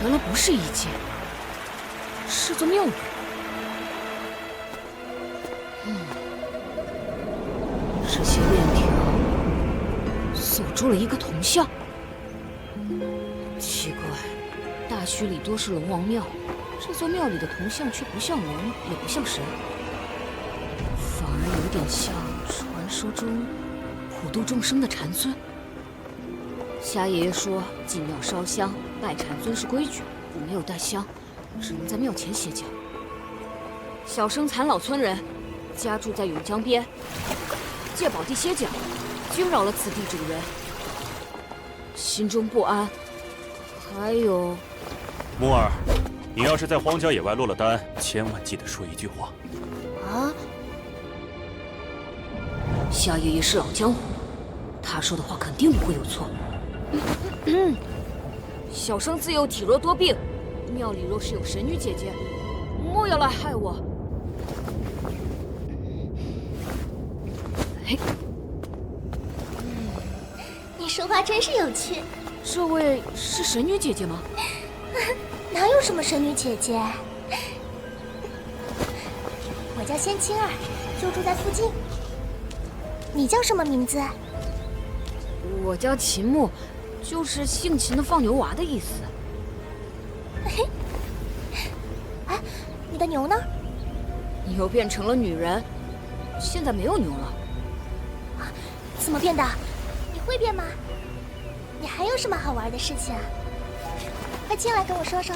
原来不是遗迹，是座庙宇。这些链条锁住了一个铜像。奇怪，大虚里多是龙王庙，这座庙里的铜像却不像龙，也不像神，反而有点像传说中普度众生的禅尊。瞎爷爷说，进庙烧香拜禅尊是规矩，我没有带香，只能在庙前歇脚。小生残老村人，家住在永江边，借宝地歇脚，惊扰了此地主人，心中不安。还有，木儿，你要是在荒郊野外落了单，千万记得说一句话。啊！瞎爷爷是老江湖，他说的话肯定不会有错。小生自幼体弱多病，庙里若是有神女姐姐，莫要来害我。你说话真是有趣。这位是神女姐姐吗？哪有什么神女姐姐？我叫仙青儿，就住在附近。你叫什么名字？我叫秦牧，就是姓秦的放牛娃的意思。哎，的牛呢？牛变成了女人，现在没有牛了。怎么变的？你会变吗？你还有什么好玩的事情啊？快进来跟我说说。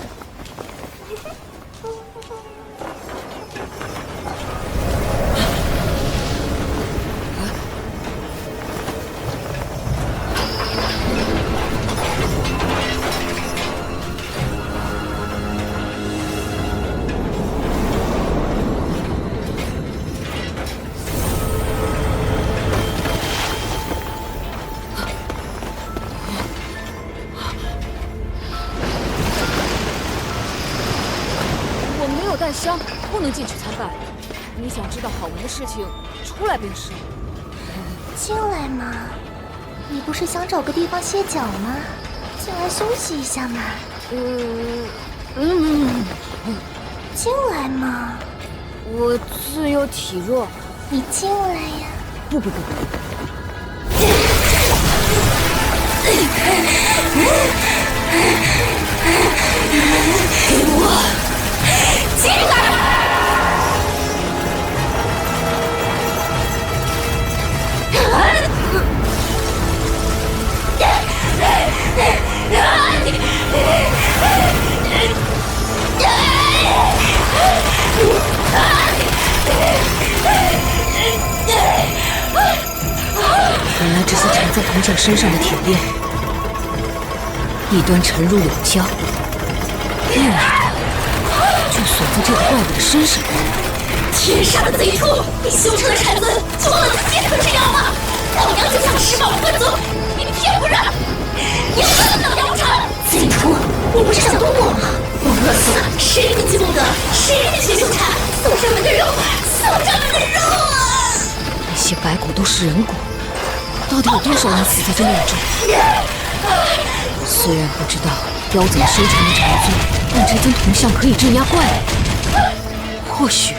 弹箱不能进去参拜。你想知道好玩的事情，出来便是。进来嘛，你不是想找个地方歇脚吗？进来休息一下嘛。进来嘛。我自幼体弱。你进来呀。不。给我进来！原来这些缠在铜匠身上的铁链，一端沉入柳浆，另一端就锁在这个怪物的身上。天杀的贼畜！你修成的铲子就忘了自己可这样吗？老娘就想吃饱喝足，你偏不让！你要让老娘不成？贼畜！你不是想动我吗？我饿死了，谁给你记不得？谁给你修铲？送上门的肉，送上门的肉啊！那些白骨都是人骨。到底有多少人死在这炼中？虽然不知道妖怎么修成的禅宗，但这尊铜像可以镇压怪物，或许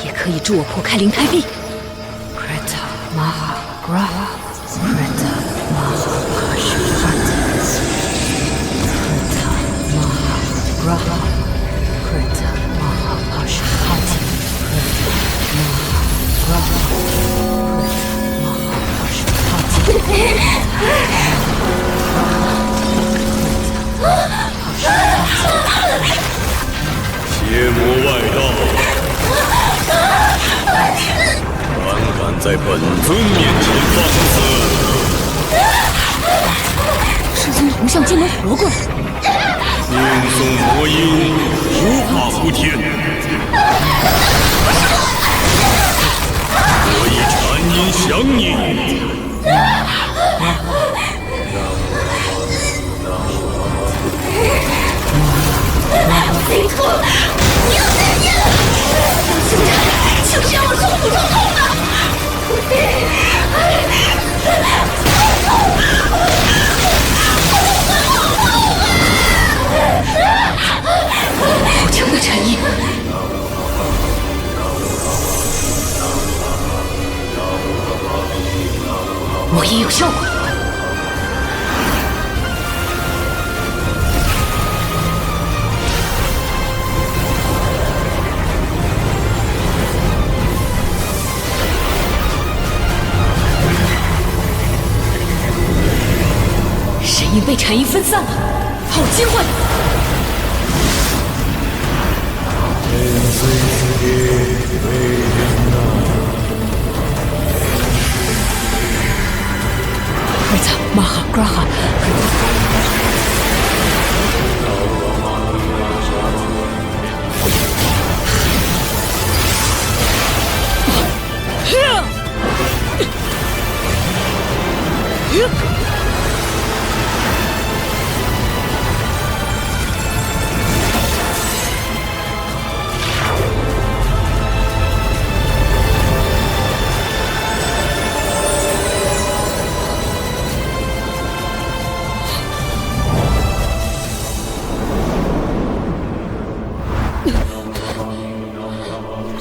也可以助我破开灵胎壁。Krita Maha Graha Krita Maha Pashupati Krita Maha Graha Krita Maha Pashupati Krita Maha Graha。邪魔外道，胆敢在本尊面前放肆！这尊铜像竟能活过来！运送魔音，无法无天。我以禅音降你。贼畜！你要再见了！修禅就是要我受苦受痛的！好强的禅意！魔音有效果。神音被禅意分散了，好机会！Krita Maha Graha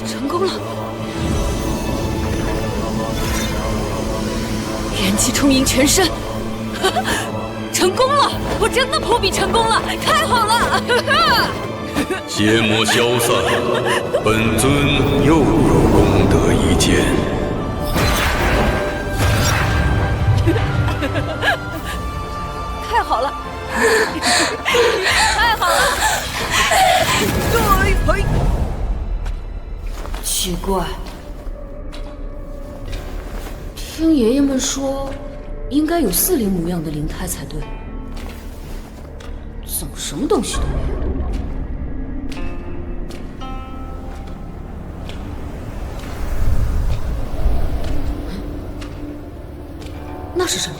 成功了！元气充盈全身，成功了！我真的破壁成功了，太好了！邪邪魔消散，本尊又有功德一件。太好了，太好了！嘿，奇怪，听爷爷们说，应该有4灵模样的灵胎才对，怎么什么东西都没有？那是什么？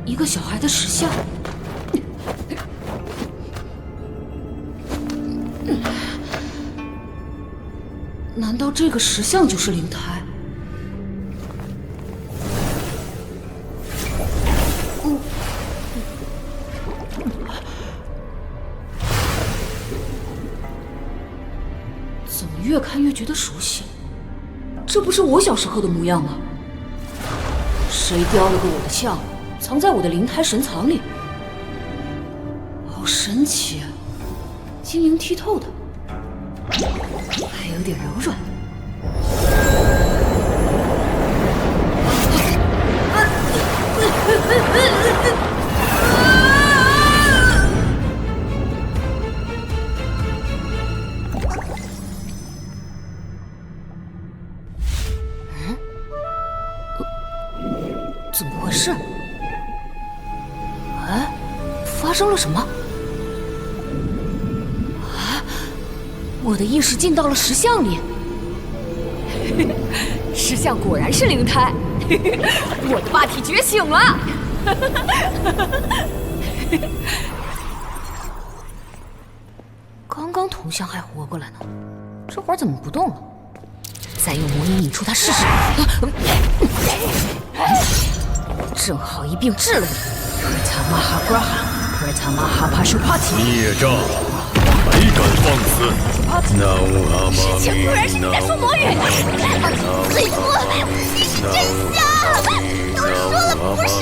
一个小孩的石像。难道这个石像就是灵胎？怎么越看越觉得熟悉？这不是我小时候的模样吗？谁雕了个我的像，藏在我的灵胎神藏里？好神奇啊！晶莹剔透的，还有点柔软。怎么回事？哎，发生了什么？啊！我的意识进到了石像里，石像果然是灵胎，我的霸体觉醒了。刚刚铜像还活过来呢，这会儿怎么不动了？再用魔音引出他试试。正好一并治了你！孽障，还敢放肆！之前果然是你在说魔语，最多你是真相，都说了不是我。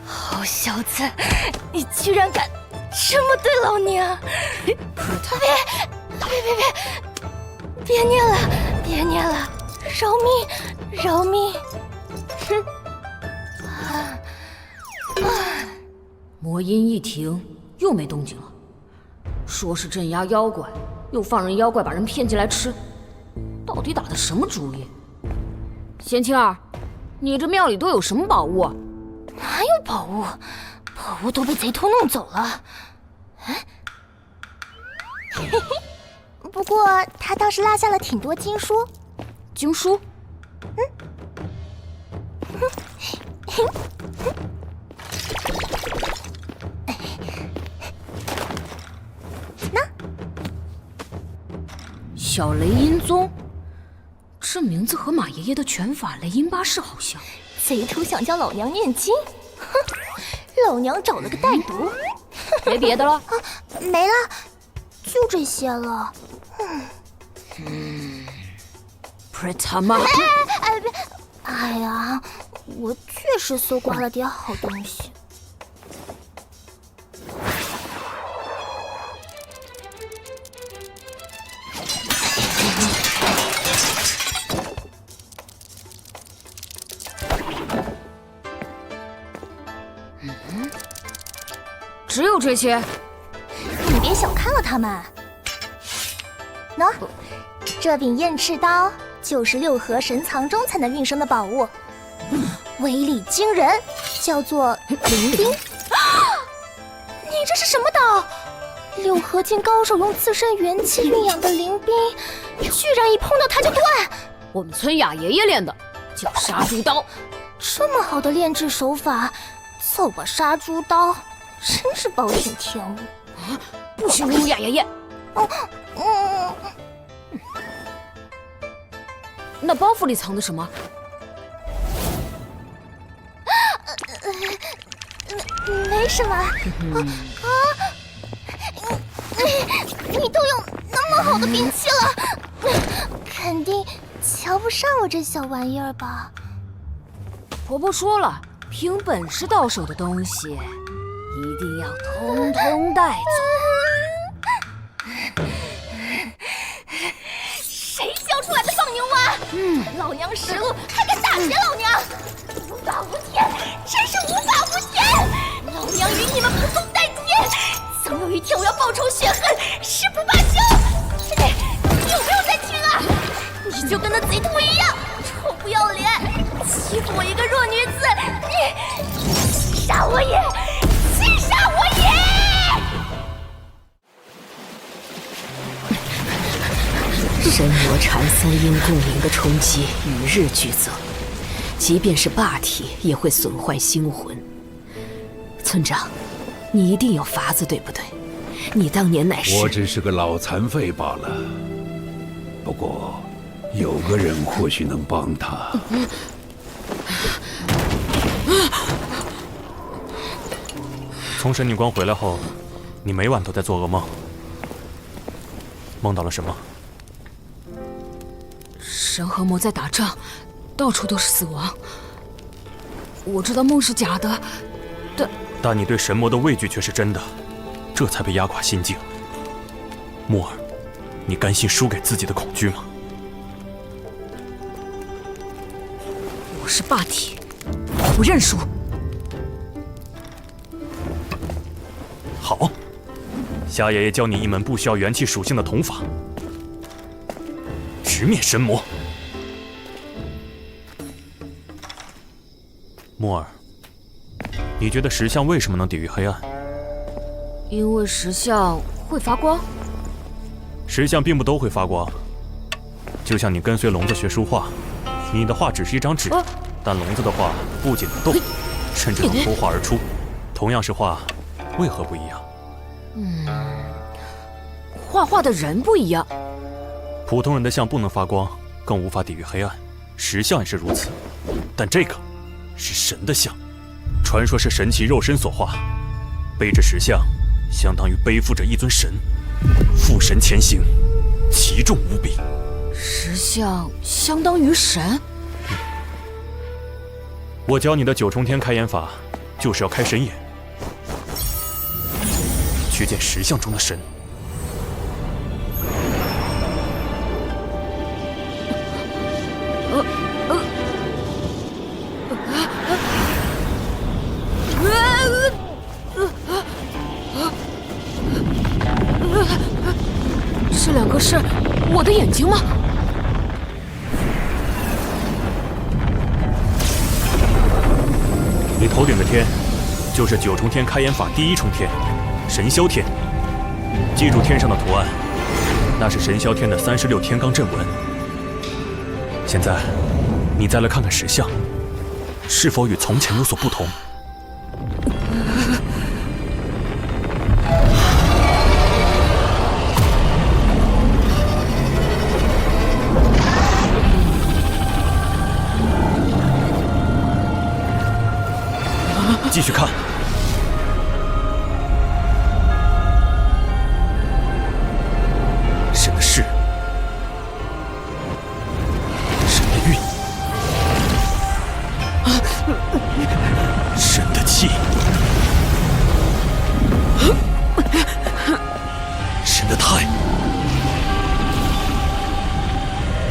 好小子，你居然敢这么对老娘！别念了，别念了，饶命，饶命！哼！魔音一停，又没动静了。说是镇压妖怪，又放任妖怪把人骗进来吃，到底打的什么主意？贤青儿，你这庙里都有什么宝物？哪有宝物？宝物都被贼偷弄走了。嘿嘿，不过他倒是落下了挺多经书。经书？那小雷音宗，这名字和马爷爷的拳法雷音巴士好像。贼头想教老娘念经，哼！老娘找了个带毒。没别的了？啊，没了，就这些了。Pratama。哎呀，我确实搜刮了点好东西。只有这些？你别小看了他们。喏，这柄燕翅刀就是六合神藏中才能运生的宝物，威力惊人，叫做灵冰。你这是什么刀？六合境高手用自身元气运养的灵冰，居然一碰到它就断。我们村雅爷爷练的，叫杀猪刀。这么好的炼制手法，造把杀猪刀，真是暴殄天物啊！不许侮辱雅爷爷！那包袱里藏的什么？没什么。都有那么好的兵器了，肯定瞧不上我这小玩意儿吧？婆婆说了，凭本事到手的东西，一定要通通带走。谁教出来的放牛娃？老娘实录还敢打劫老娘？无法无天，真是无法无天！老娘与你们不共戴天！总有一天我要报仇雪恨，誓不罢休！你有没有在听啊？你就跟那贼兔一样，臭不要脸，欺负我一个弱女子，你气杀我也，气杀我也！神魔禅三阴共鸣的冲击与日俱增，即便是霸体也会损坏星魂。村长，你一定有法子，对不对？你当年乃是……我只是个老残废罢了。不过，有个人或许能帮他。从神女关回来后，你每晚都在做噩梦，梦到了什么？神和魔在打仗，到处都是死亡。我知道梦是假的，但你对神魔的畏惧却是真的，这才被压垮心境。木儿，你甘心输给自己的恐惧吗？我是霸体，我不认输。好，夏爷爷教你一门不需要元气属性的统法——直面神魔。木儿，你觉得石像为什么能抵御黑暗？因为石像会发光。石像并不都会发光，就像你跟随聋子学书画，你的画只是一张纸，但聋子的画不仅能动，甚至能脱画而出。同样是画，为何不一样？画画的人不一样。普通人的像不能发光，更无法抵御黑暗，石像也是如此。但这个是神的像，传说是神其肉身所化，背着石像，相当于背负着一尊神，负神前行，奇重无比。石像相当于神。我教你的九重天开眼法，就是要开神眼，去见石像中的神。这两个是我的眼睛吗？你头顶的天，就是九重天开眼法第一重天，神霄天。记住天上的图案，那是神霄天的36天罡阵纹。现在，你再来看看石像，是否与从前有所不同？继续看，神的势，神的韵，神的气，神的态，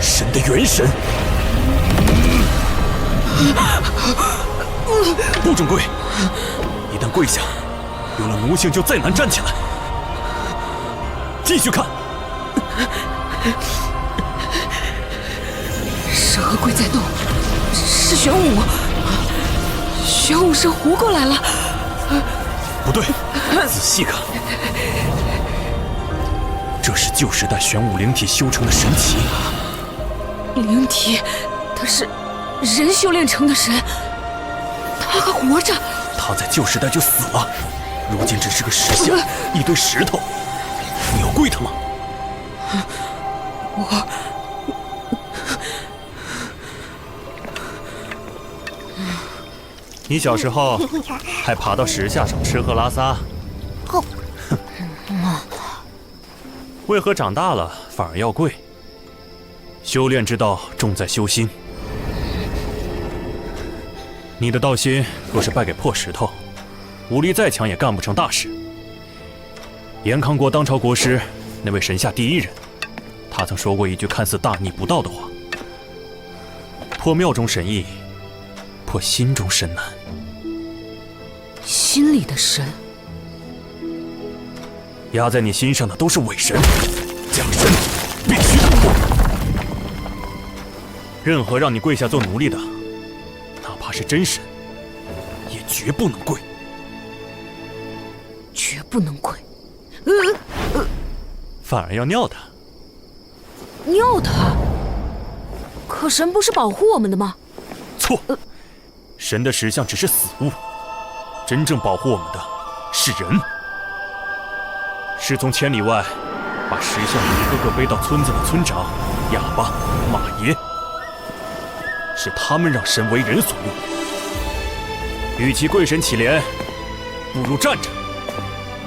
神的元神。不准跪！一旦跪下，有了奴性就再难站起来。继续看，神和龟在动，是玄武。玄武神活过来了。不对，仔细看，这是旧时代玄武灵体修成的神奇。灵体，他是人修炼成的神。他还活着，他在旧时代就死了，如今只是个石像，一堆石头。你要跪他吗？你小时候还爬到石像上吃喝拉撒。为何长大了反而要跪？修炼之道重在修心。你的道心若是败给破石头，武力再强也干不成大事。严康国当朝国师，那位神下第一人，他曾说过一句看似大逆不道的话：破庙中神易，破心中神难。心里的神，压在你心上的都是伪神，假神必须打破。任何让你跪下做奴隶的，哪怕是真神，也绝不能跪。绝不能跪。反而要尿他。尿他？可神不是保护我们的吗？错，神的石像只是死物，真正保护我们的是人。是从千里外把石像一个个背到村子的村长、哑巴、马爷，是他们让神为人所用。与其跪神乞怜，不如站着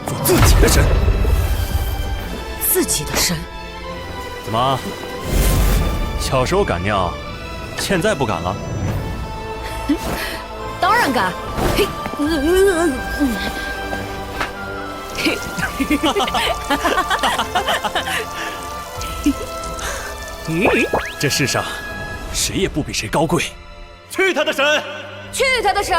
做自己的神。自己的神？怎么？小时候敢尿，现在不敢了？当然敢！嘿，这世上谁也不比谁高贵。去他的神！去他的神！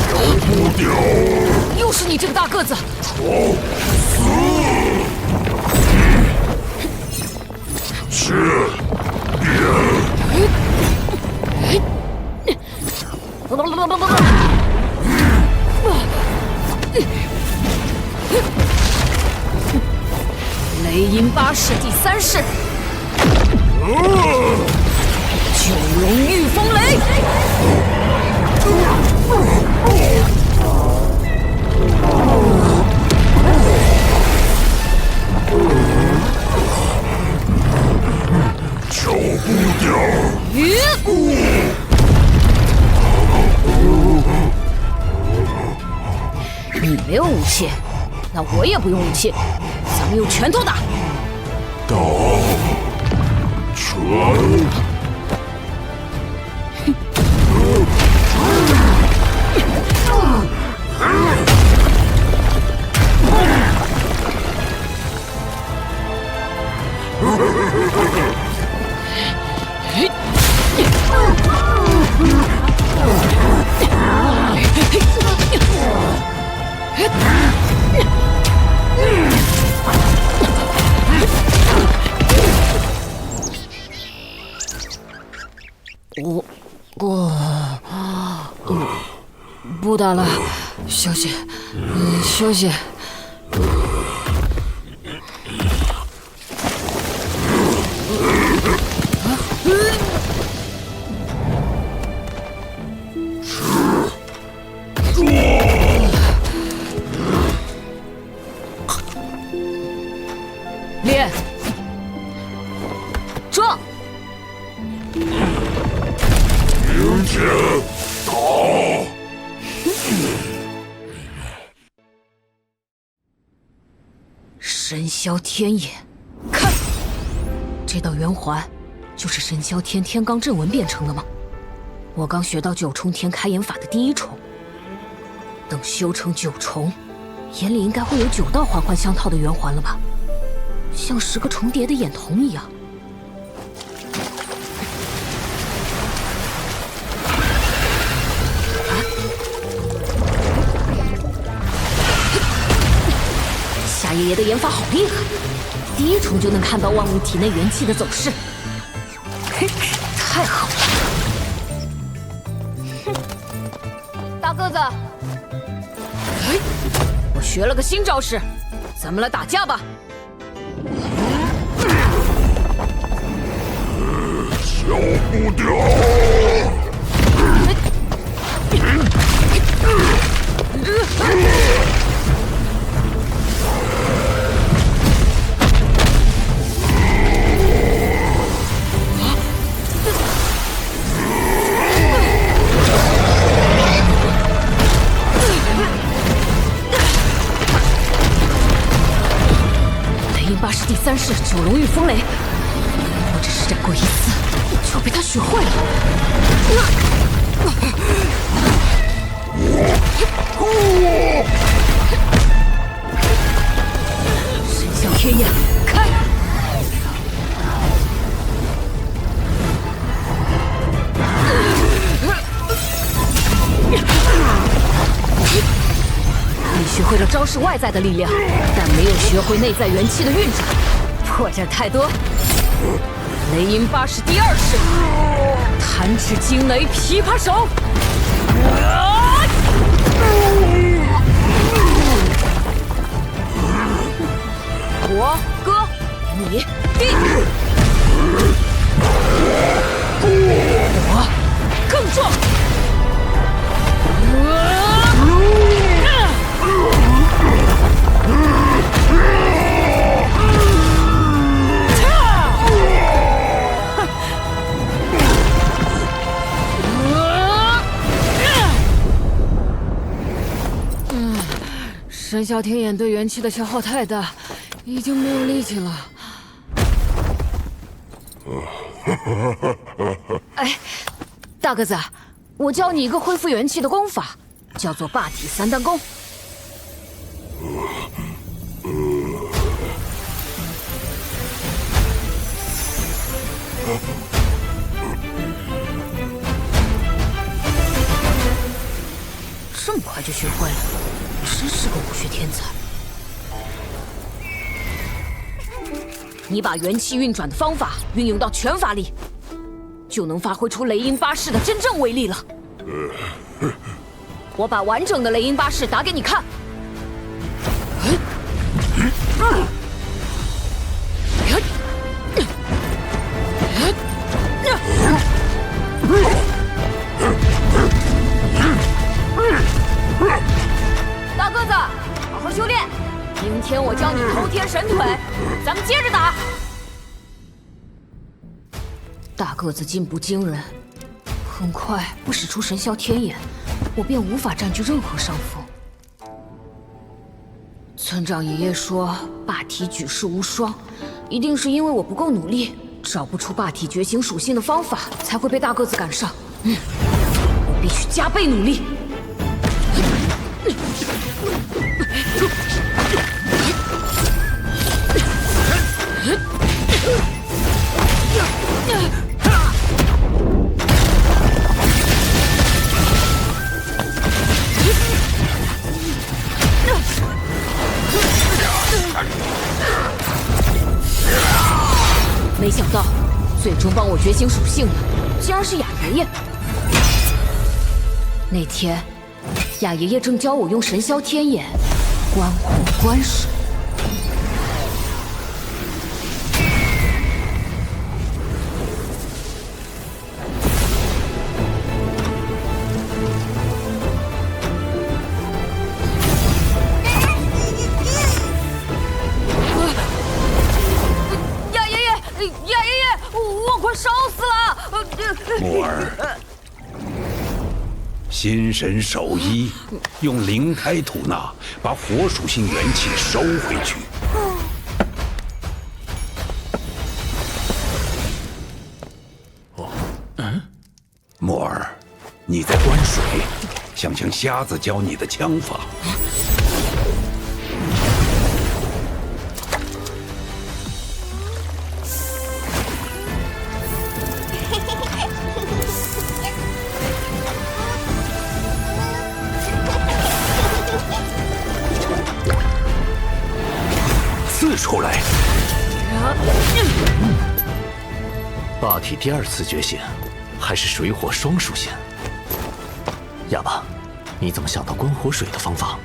小不掉！又是你这个大个子！闯死！去！雷音八式第3式，九龙御风雷。逃不掉！你没有武器，那我也不用武器，咱们用拳头打。打拳！不打了，休息，休息。练，撞，迎接打！神霄天眼，看，这道圆环就是神霄天天罡阵纹变成的吗？我刚学到9重天开眼法的第1重，等修成9重，眼里应该会有9道环环相套的圆环了吧？像10个重叠的眼瞳一样。夏爷爷的眼法好厉害，第1重就能看到万物体内元气的走势，嘿，太好了！大个子，我学了个新招式，咱们来打架吧！小不掉！九龙御风雷，我只是展过一次，就被他学会了。神霄天眼，开！你学会了招式外在的力量，但没有学会内在元气的运转，破绽太多。雷音八式第二式，弹指惊雷琵琶手。我哥，你弟，我更壮。神霄天眼对元气的消耗太大，已经没有力气了。哎，大个子，我教你一个恢复元气的功法，叫做霸体三弹功。这么快就学会了，真是个武学天才。你把元气运转的方法运用到全法里，就能发挥出雷音八式的真正威力了。我把完整的雷音八式打给你看。大个子，好好修炼，明天我教你偷天神腿，咱们接着打。大个子进步惊人，很快不使出神霄天眼，我便无法占据任何上风。村长爷爷说霸体举世无双，一定是因为我不够努力，找不出霸体觉醒属性的方法，才会被大个子赶上。我必须加倍努力。没想到，最终帮我觉醒属性的，竟然是雅爷爷。那天，雅爷爷正教我用神霄天眼观火观水。木儿，心神守一，用灵胎吐纳，把火属性元气收回去。木儿，你在观水，想向瞎子教你的枪法。刺出来！霸体第二次觉醒，还是水火双属性。哑巴，你怎么想到观火水的方法？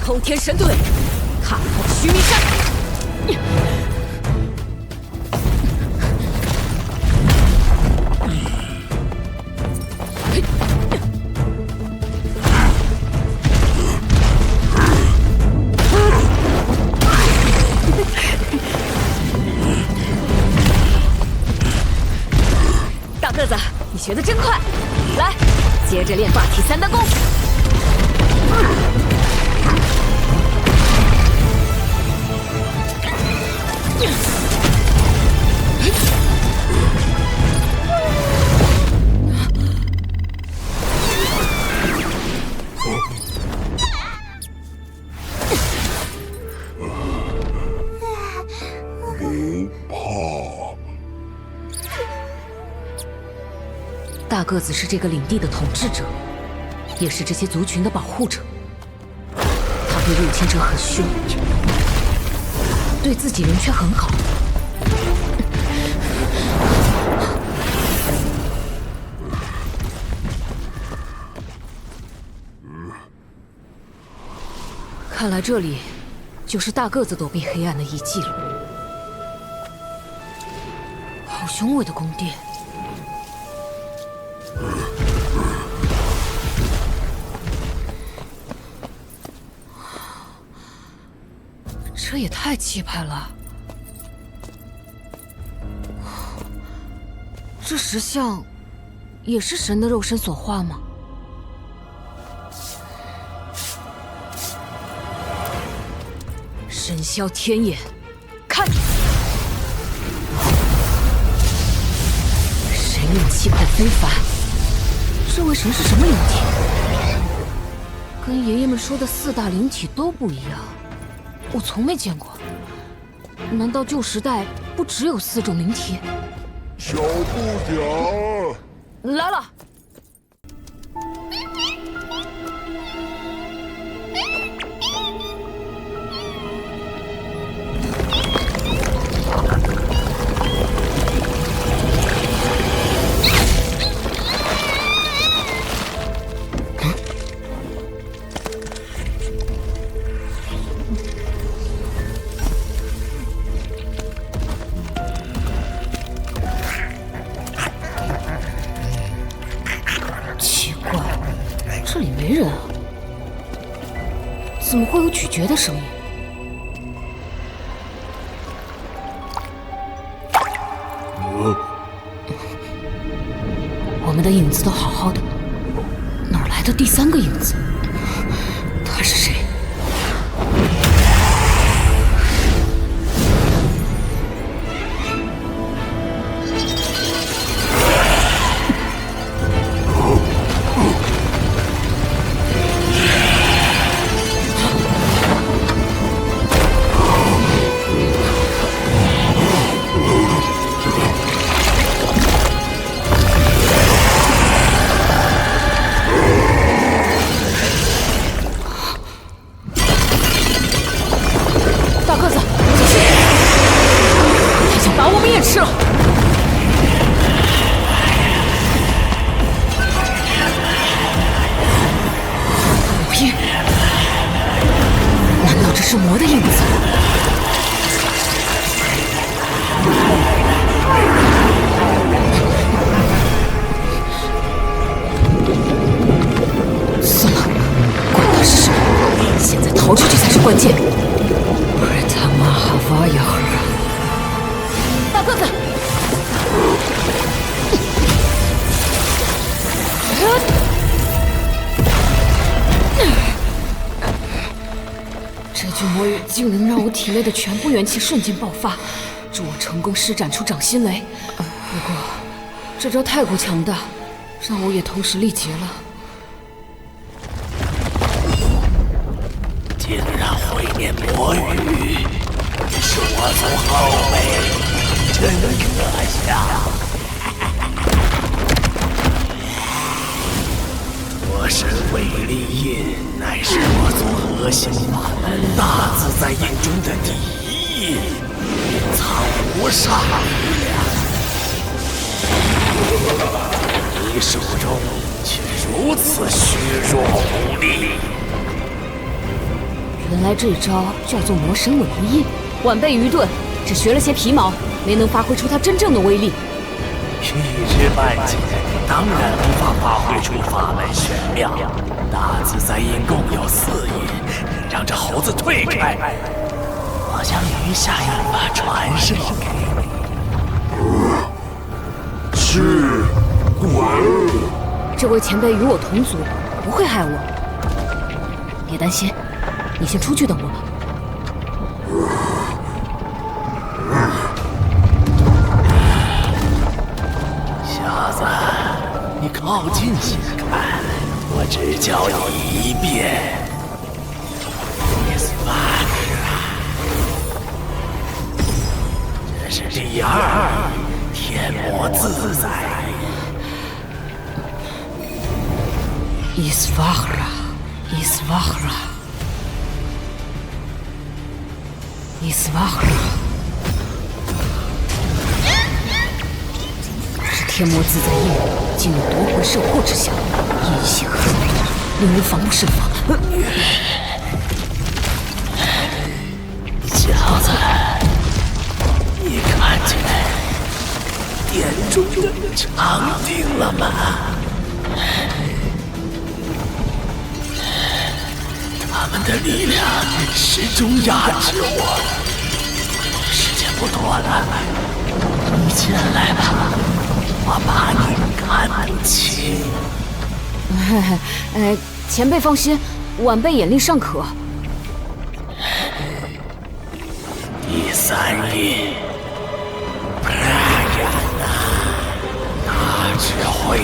偷天神腿，踏破须弥山。大个子，你学得真快！来，接着练霸体三弹功。大个子是这个领地的统治者，也是这些族群的保护者。他对入侵者很凶，对自己人却很好。看来这里就是大个子躲避黑暗的遗迹了。好雄伟的宫殿！这也太气派了！这石像也是神的肉身所化吗？神霄天眼，看！神韵气派非凡，这位神是什么灵体？跟爷爷们说的4大灵体都不一样。我从没见过，难道旧时代不只有4种灵体？小不点来了。这里没人啊，怎么会有咀嚼的声音？我们的影子都好好的，哪来的第3个影子？他是谁？吃了！屁！难道这是魔的影子？算了，管他是什么，现在逃出去才是关键。他妈哈瓦呀！大个子！这句魔语竟能让我体内的全部元气瞬间爆发，助我成功施展出掌心雷。不过，这招太过强大，让我也同时力竭了。竟然会念魔语，是我从后背，真可笑。魔神威力印乃是我族核心法门大自在印中的第一印，藏无上力量。你手中却如此虚弱无力。原来这招叫做魔神尾力印，晚辈愚钝，只学了些皮毛，没能发挥出它真正的威力。一知半解，当然无法发挥出法门玄妙。大自在印共有4印，让这猴子退开。我将余下1把传授给你。是，滚！这位前辈与我同族，不会害我。别担心，你先出去等我吧。靠近些看，我只教你一遍。伊斯巴克，这是第二天魔自在。伊斯瓦赫拉，伊斯瓦赫拉，伊斯瓦赫拉。是天魔自在印竟有夺魂摄魄之效，阴性合力，令人防不胜防。小子，你看见殿中的长钉了吗？他们的力量始终压制我。时间不多了，你进来吧，我怕你看不清。前辈放心，晚辈眼力尚可。第三印，布拉雅纳，大智慧印。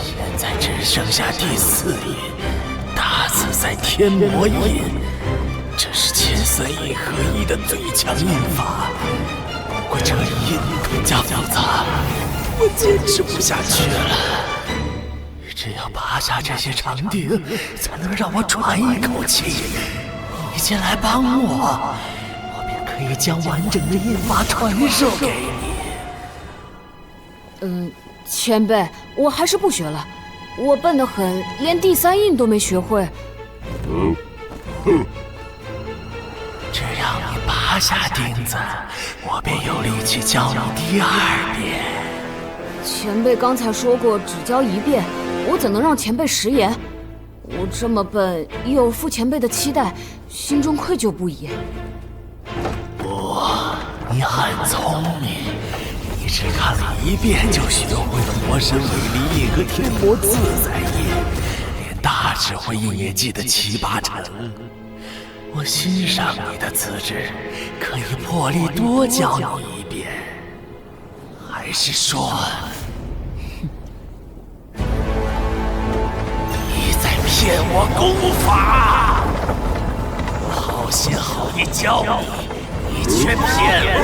现在只剩下第四印，大自在天魔印。这是千三印合一的最强印法。不过这一印更加复杂，我坚持不下去了。只要拔下这些长钉，才能让我喘一口气。你进来帮我，我便可以将完整的印法传授给你。前辈，我还是不学了，我笨得很，连第三印都没学会。只要你拔下钉子，我便有力气教你第二遍。前辈刚才说过只教一遍，我怎能让前辈食言？我这么笨，有负前辈的期待，心中愧疚不已。不，你很聪明，你只看了一遍就学会了魔神伟力印和天魔自在印，连大智慧印也记得七八成。我欣赏你的资质，可以破例多教你一遍。还是说，你在骗我功法？我好心好意教你，你却骗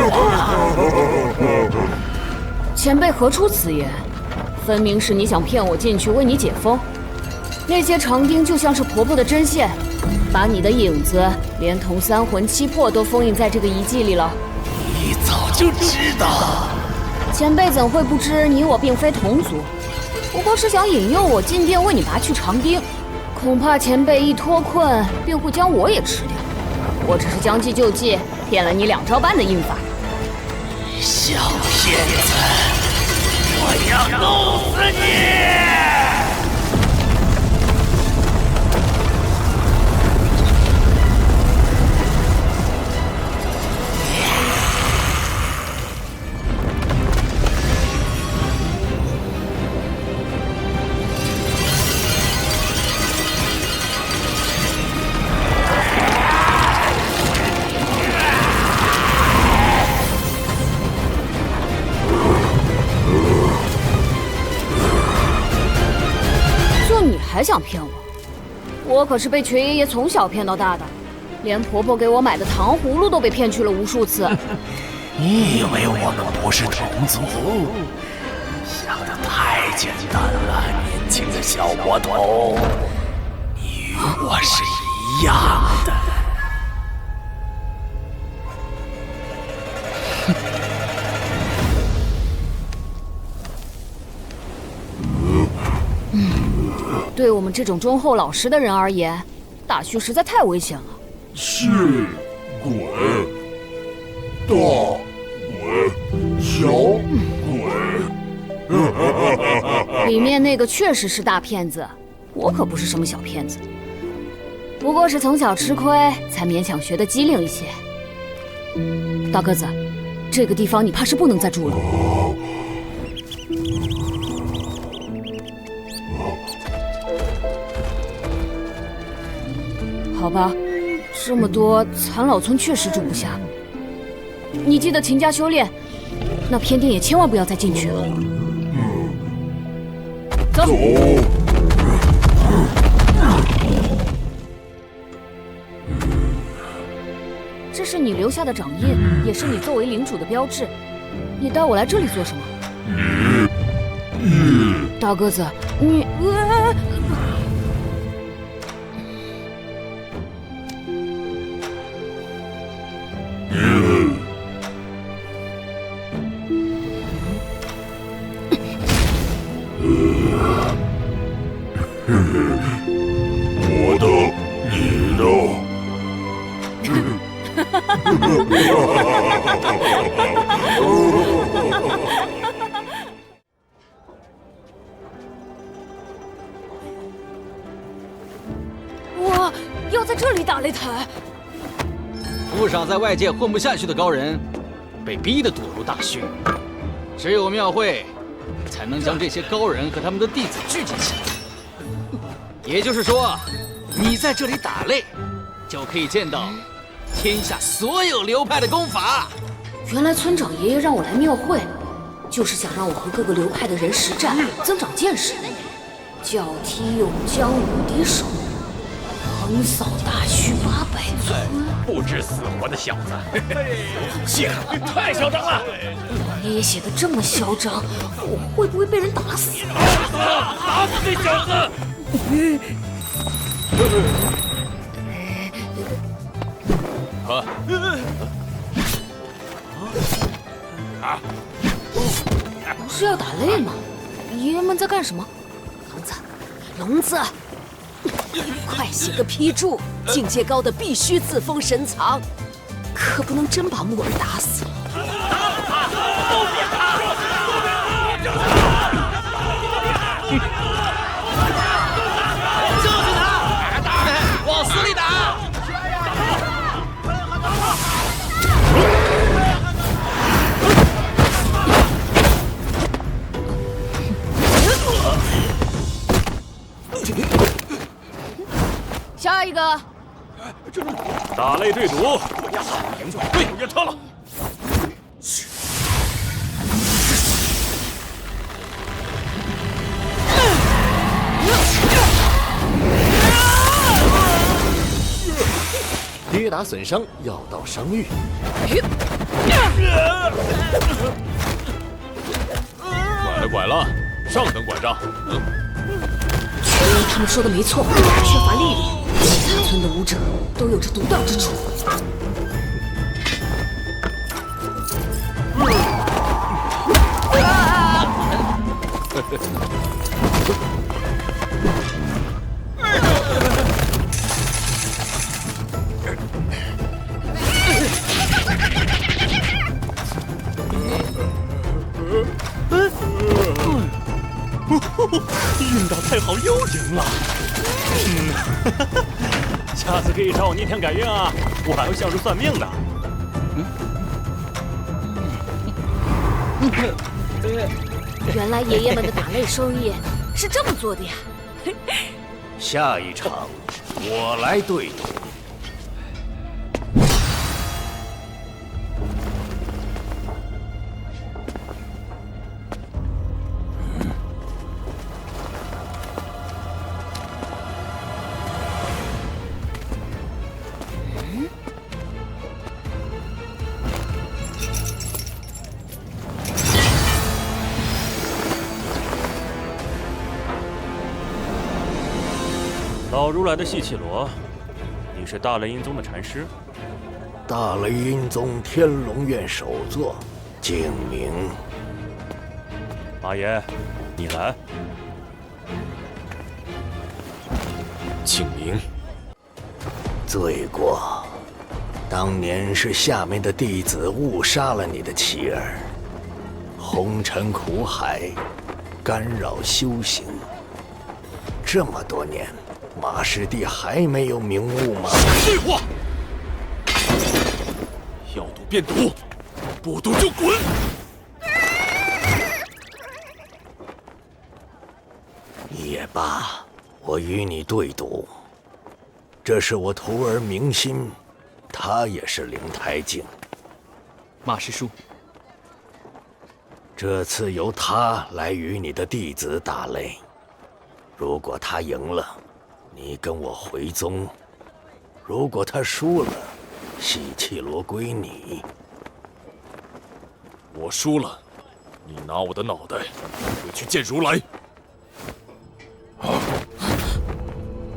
我！前辈何出此言？分明是你想骗我进去为你解封。那些长钉就像是婆婆的针线，把你的影子连同三魂七魄都封印在这个遗迹里了。你早就知道。前辈怎会不知你我并非同族？不过是想引诱我进殿为你拔去长钉，恐怕前辈一脱困便会将我也吃掉。我只是将计就计，骗了你2招半的印法。小骗子，我要弄死你！还想骗我？我可是被瘸爷爷从小骗到大的，连婆婆给我买的糖葫芦都被骗去了无数次。你以为我们不是同族？想得太简单了，年轻的小魔头，你与我是一样的。对我们这种忠厚老实的人而言，大虚实在太危险了。是鬼，大鬼，小鬼。里面那个确实是大骗子，我可不是什么小骗子，不过是从小吃亏才勉强学得机灵一些。大个子，这个地方你怕是不能再住了。好吧，这么多残老村确实住不下。你记得勤加修炼，那偏殿也千万不要再进去了。走。这是你留下的掌印，也是你作为领主的标志。你带我来这里做什么？大个子，你我的，你的。哇，要在这里打擂台！不少在外界混不下去的高人，被逼得躲入大穴。只有庙会，才能将这些高人和他们的弟子聚集起来。也就是说，你在这里打擂，就可以见到天下所有流派的功法。原来村长爷爷让我来庙会，就是想让我和各个流派的人实战，增长见识。脚踢永江无敌手，横扫大虚800村，不知死活的小子，谢了，太嚣张了！爷爷写的这么嚣张，我会不会被人打死？打死这小子！不是要打擂吗？爷爷们在干什么？聋子，快写个批注，境界高的必须自封神藏，可不能真把木耳打死了。就是他，往死里打！下一个，打擂对赌，赢就对着他了。跌打损伤，药到伤愈。拐了，上等拐杖。确认他们说的没错，缺乏力量。其他村的武者都有着独到之处。运道太好，又赢了。下次可以找我逆天改运啊，我还会孝顺算命的。原来爷爷们的打擂手艺是这么做的呀！下一场我来对赌。老如来的细气罗，你是大雷音宗的禅师？大雷音宗天龙院首座，景明。马爷，你来。景明，罪过，当年是下面的弟子误杀了你的妻儿，红尘苦海，干扰修行。这么多年。马师弟还没有明悟吗？废话！要赌便赌，不赌就滚！也罢，我与你对赌，这是我徒儿明心，他也是灵台境。马师叔，这次由他来与你的弟子打擂，如果他赢了，你跟我回宗；如果他输了，西气罗归你。我输了，你拿我的脑袋回去见如来。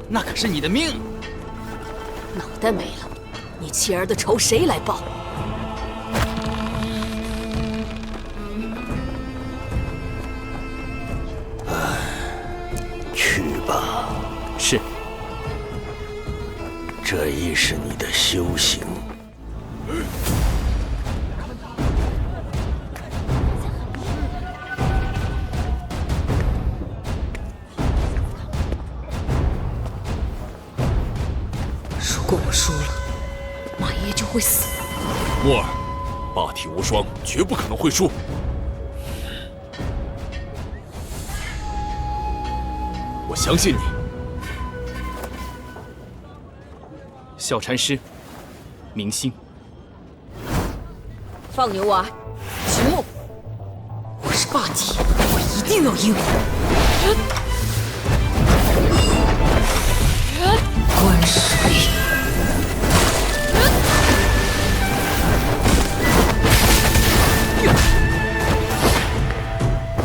那可是你的命！脑袋没了，你妻儿的仇谁来报？去吧。是。这亦是你的修行。如果我输了，马爷爷就会死。木儿，霸体无双，绝不可能会输。我相信你。小禅师，明心，放牛娃，秦牧，我是霸体，我一定要赢！关水。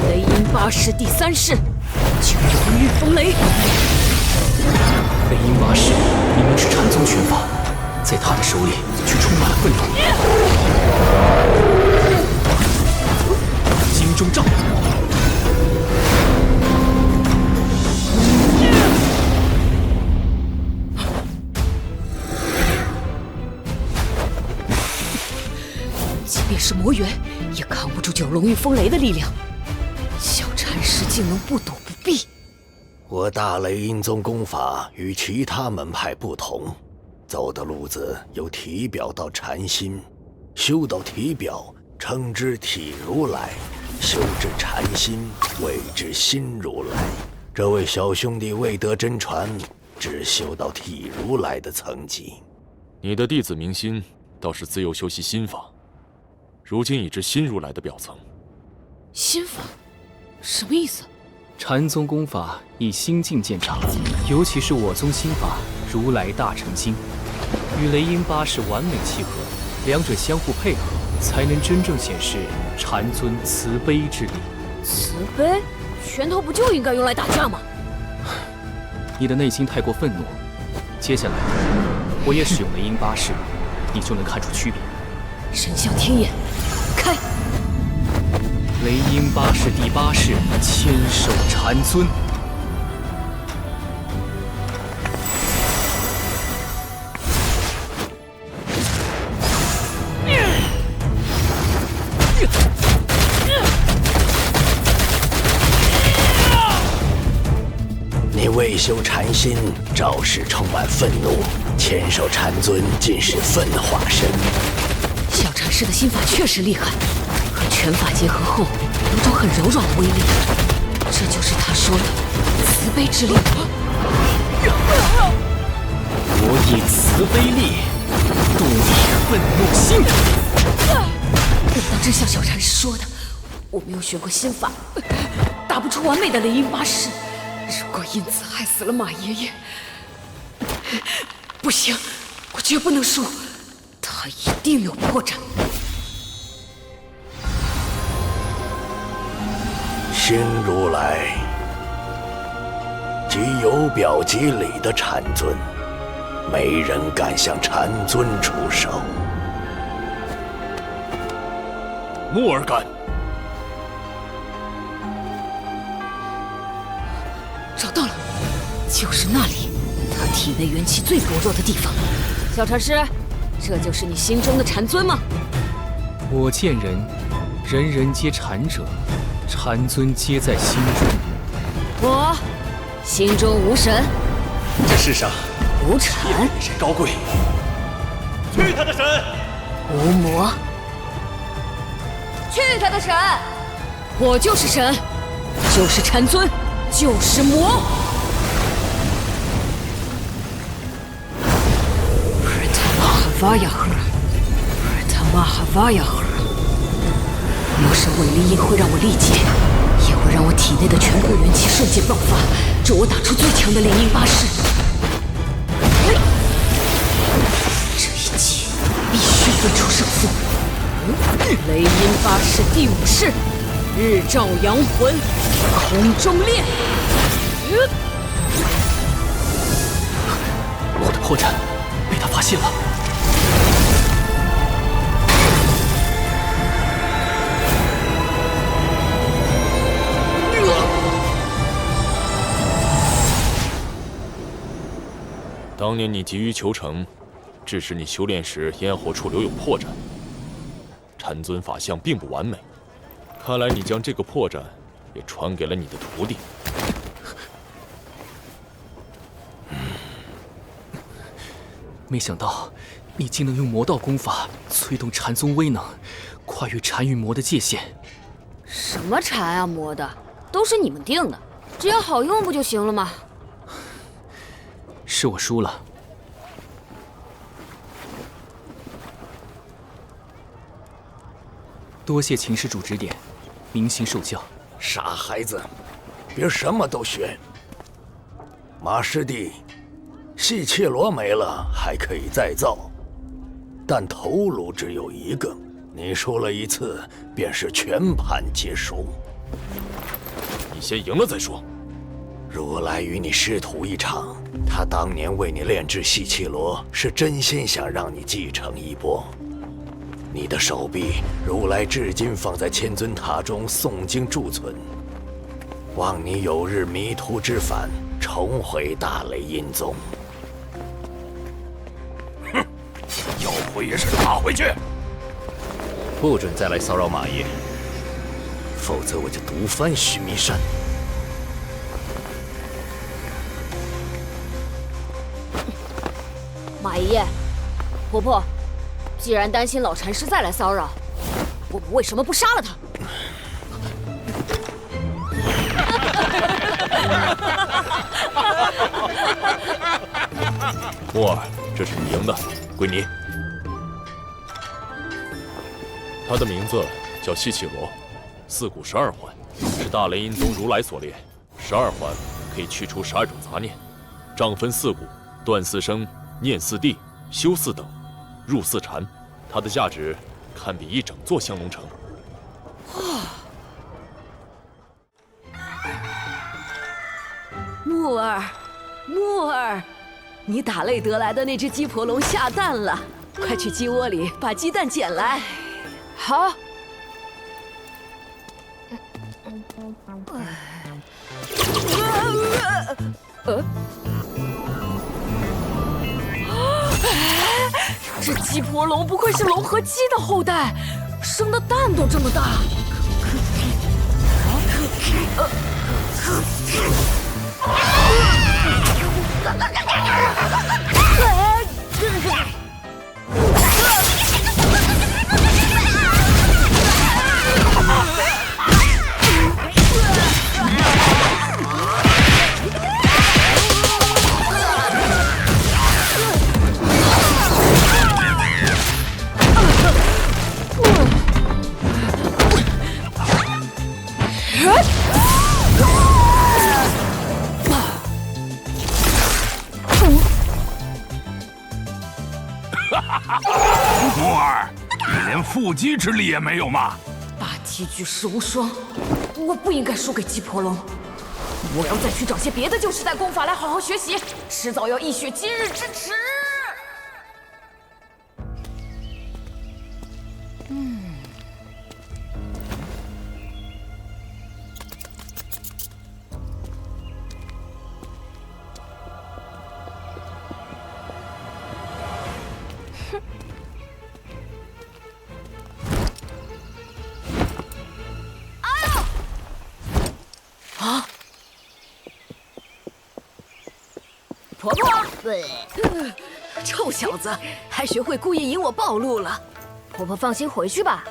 雷音八式第3式，九龙御风雷。雷音八式明明是禅宗拳法，在他的手里却充满了愤怒。金钟罩。即便是魔元，也扛不住九龙御风雷的力量。小禅师竟能不躲不避。我大雷音宗功法与其他门派不同，走的路子由体表到禅心，修到体表称之体如来，修至禅心谓之心如来。这位小兄弟未得真传，只修到体如来的层级。你的弟子明心倒是自幼修习心法，如今已至心如来的表层。心法什么意思？禅宗功法以心境见长，尤其是我宗心法如来大乘经，与雷音八式完美契合，两者相互配合，才能真正显示禅尊慈悲之力。慈悲？拳头不就应该用来打架吗？你的内心太过愤怒，接下来我也使用雷音八式，你就能看出区别。神象天眼，开！雷音八式第8式，千手禅尊。你未修禅心，招式充满愤怒，千手禅尊尽是愤化身。小禅师的心法确实厉害，和拳法结合后，有种很柔软的威力。这就是他说的慈悲之力。我以慈悲力度你愤怒心。难道真像小禅师说的，我没有学过心法，打不出完美的雷音八式？如果因此害死了马爷爷，不行，我绝不能输，他一定有破绽。心如来，即有表即里的禅尊，没人敢向禅尊出手。木儿敢。找到了，就是那里，他体内元气最薄弱的地方。小禅师，这就是你心中的禅尊吗？我见人，人人皆禅者，禅尊皆在心中。我心中无神。这世上无禅，人高贵。去他的神！无魔。去他的神！我就是神，就是禅尊。就是魔！瓦亚赫，他玛哈瓦亚赫。魔神伪灵印会让我力竭，也会让我体内的全部元气瞬间爆发，助我打出最强的灵音巴士。这一击必须分出胜负。雷音巴士第5式，日照阳魂，空中炼。我的破绽被他发现了。当年你急于求成，致使你修炼时咽喉处留有破绽。禅尊法相并不完美，看来你将这个破绽也传给了你的徒弟。没想到你竟能用魔道功法催动禅宗威能，跨越禅与魔的界限。什么禅啊魔的，都是你们定的，只要好用不就行了吗？是我输了。多谢秦施主指点，明心受教。傻孩子，别什么都学。马师弟，细切罗没了还可以再造，但头颅只有一个，你输了一次便是全盘皆输。你先赢了再说。如来与你师徒一场，他当年为你炼制细切罗，是真心想让你继承衣钵。你的手臂，如来至今放在千尊塔中诵经贮存，望你有日迷途知返，重回大雷音宗。哼，要回也是打回去，不准再来骚扰马爷，否则我就毒翻须弥山。马爷爷，婆婆，既然担心老禅师再来骚扰，我们为什么不杀了他？木儿，这是你赢的，归你。他的名字叫细气罗，4股12环，是大雷音宗如来所炼。12环可以去除12种杂念，杖分4股，断4生，念4地，修4等，入4禅。它的价值堪比一整座香龙城。木儿，木儿，你打擂得来的那只鸡婆龙下蛋了，快去鸡窝里把鸡蛋捡来。好。这鸡婆龙不愧是龙和鸡的后代，生的蛋都这么大。木儿，你连腹肌之力也没有吗？8梯巨石无双，我不应该输给鸡婆龙。我要再去找些别的旧时代功法来好好学习，迟早要一雪今日之耻。婆婆，臭小子，还学会故意引我暴露了。婆婆放心回去吧，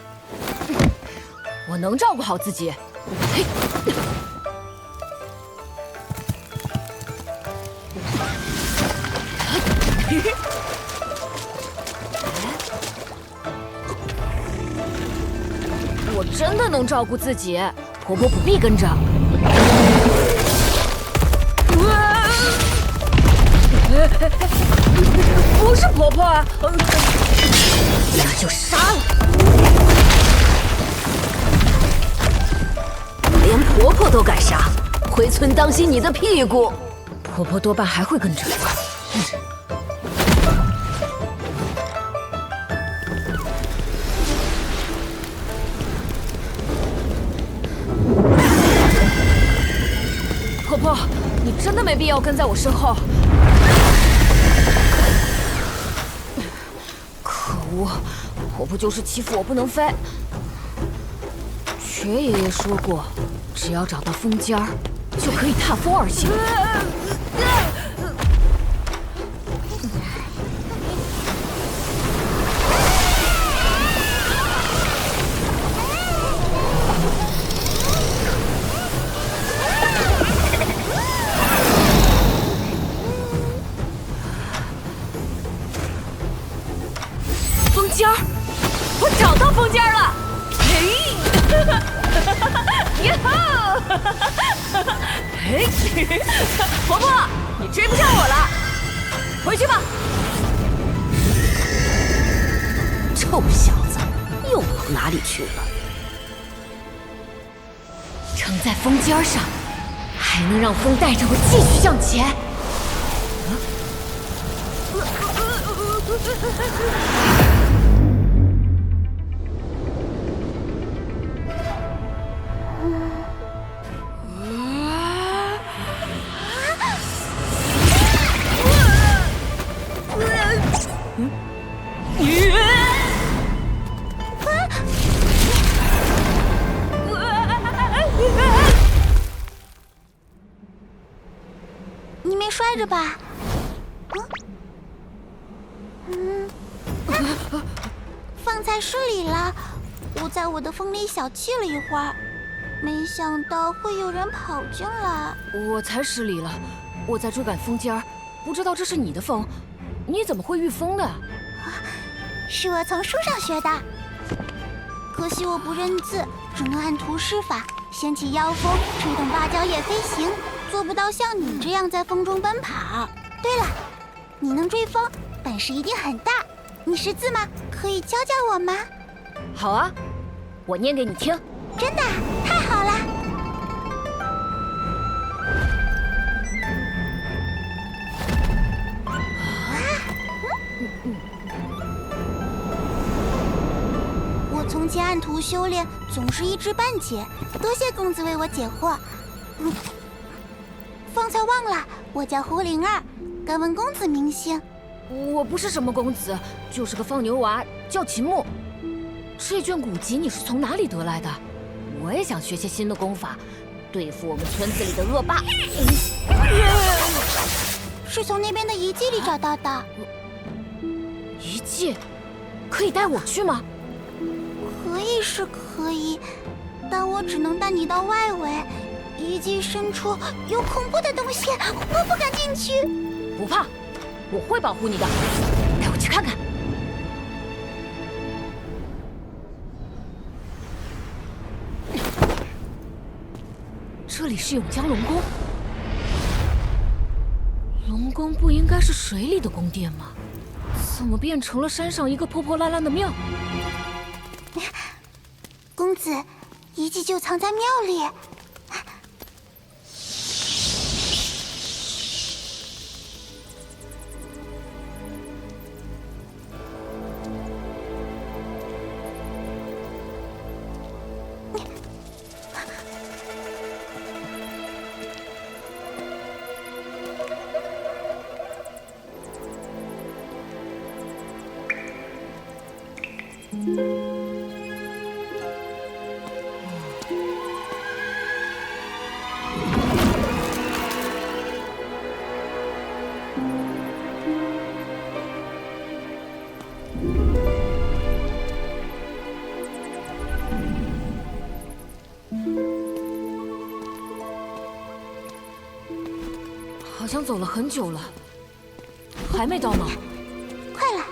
我能照顾好自己。嘿。真的能照顾自己，婆婆不必跟着。不是婆婆啊，那就杀了。连婆婆都敢杀，回村当心你的屁股。婆婆多半还会跟着。婆婆，你真的没必要跟在我身后。可恶，婆婆就是欺负我不能飞。瘸爷爷说过，只要找到风尖儿，就可以踏风而行。风尖儿，我找到风尖儿了！嘿，呀吼！嘿，婆婆，你追不上我了，回去吧。臭小子，又跑哪里去了？撑在风尖上，还能让风带着我继续向前。你没摔着吧？放在水里了。我在我的风里小憩了一会儿，没想到会有人跑进来。我才失礼了，我在追赶风尖儿，不知道这是你的风，你怎么会御风的？是我从书上学的，可惜我不认字，只能按图施法，掀起妖风，吹动芭蕉叶飞行，做不到像你这样在风中奔跑。对了，你能追风，本事一定很大。你识字吗？可以教教我吗？好啊，我念给你听。真的？太好了！我从前按图修炼，总是一知半解，多谢公子为我解惑。方才忘了，我叫胡灵儿，敢问公子名姓？我不是什么公子，就是个放牛娃，叫秦牧。这卷古籍你是从哪里得来的？我也想学些新的功法，对付我们村子里的恶霸。是从那边的遗迹里找到的。遗迹？可以带我去吗？可以是可以，但我只能带你到外围。遗迹深处有恐怖的东西，我不敢进去。不怕，我会保护你的，带我去看看。这里是永江龙宫，龙宫不应该是水里的宫殿吗？怎么变成了山上一个破破烂烂的庙？公子，遗迹就藏在庙里。好像走了很久了，还没到吗？快了。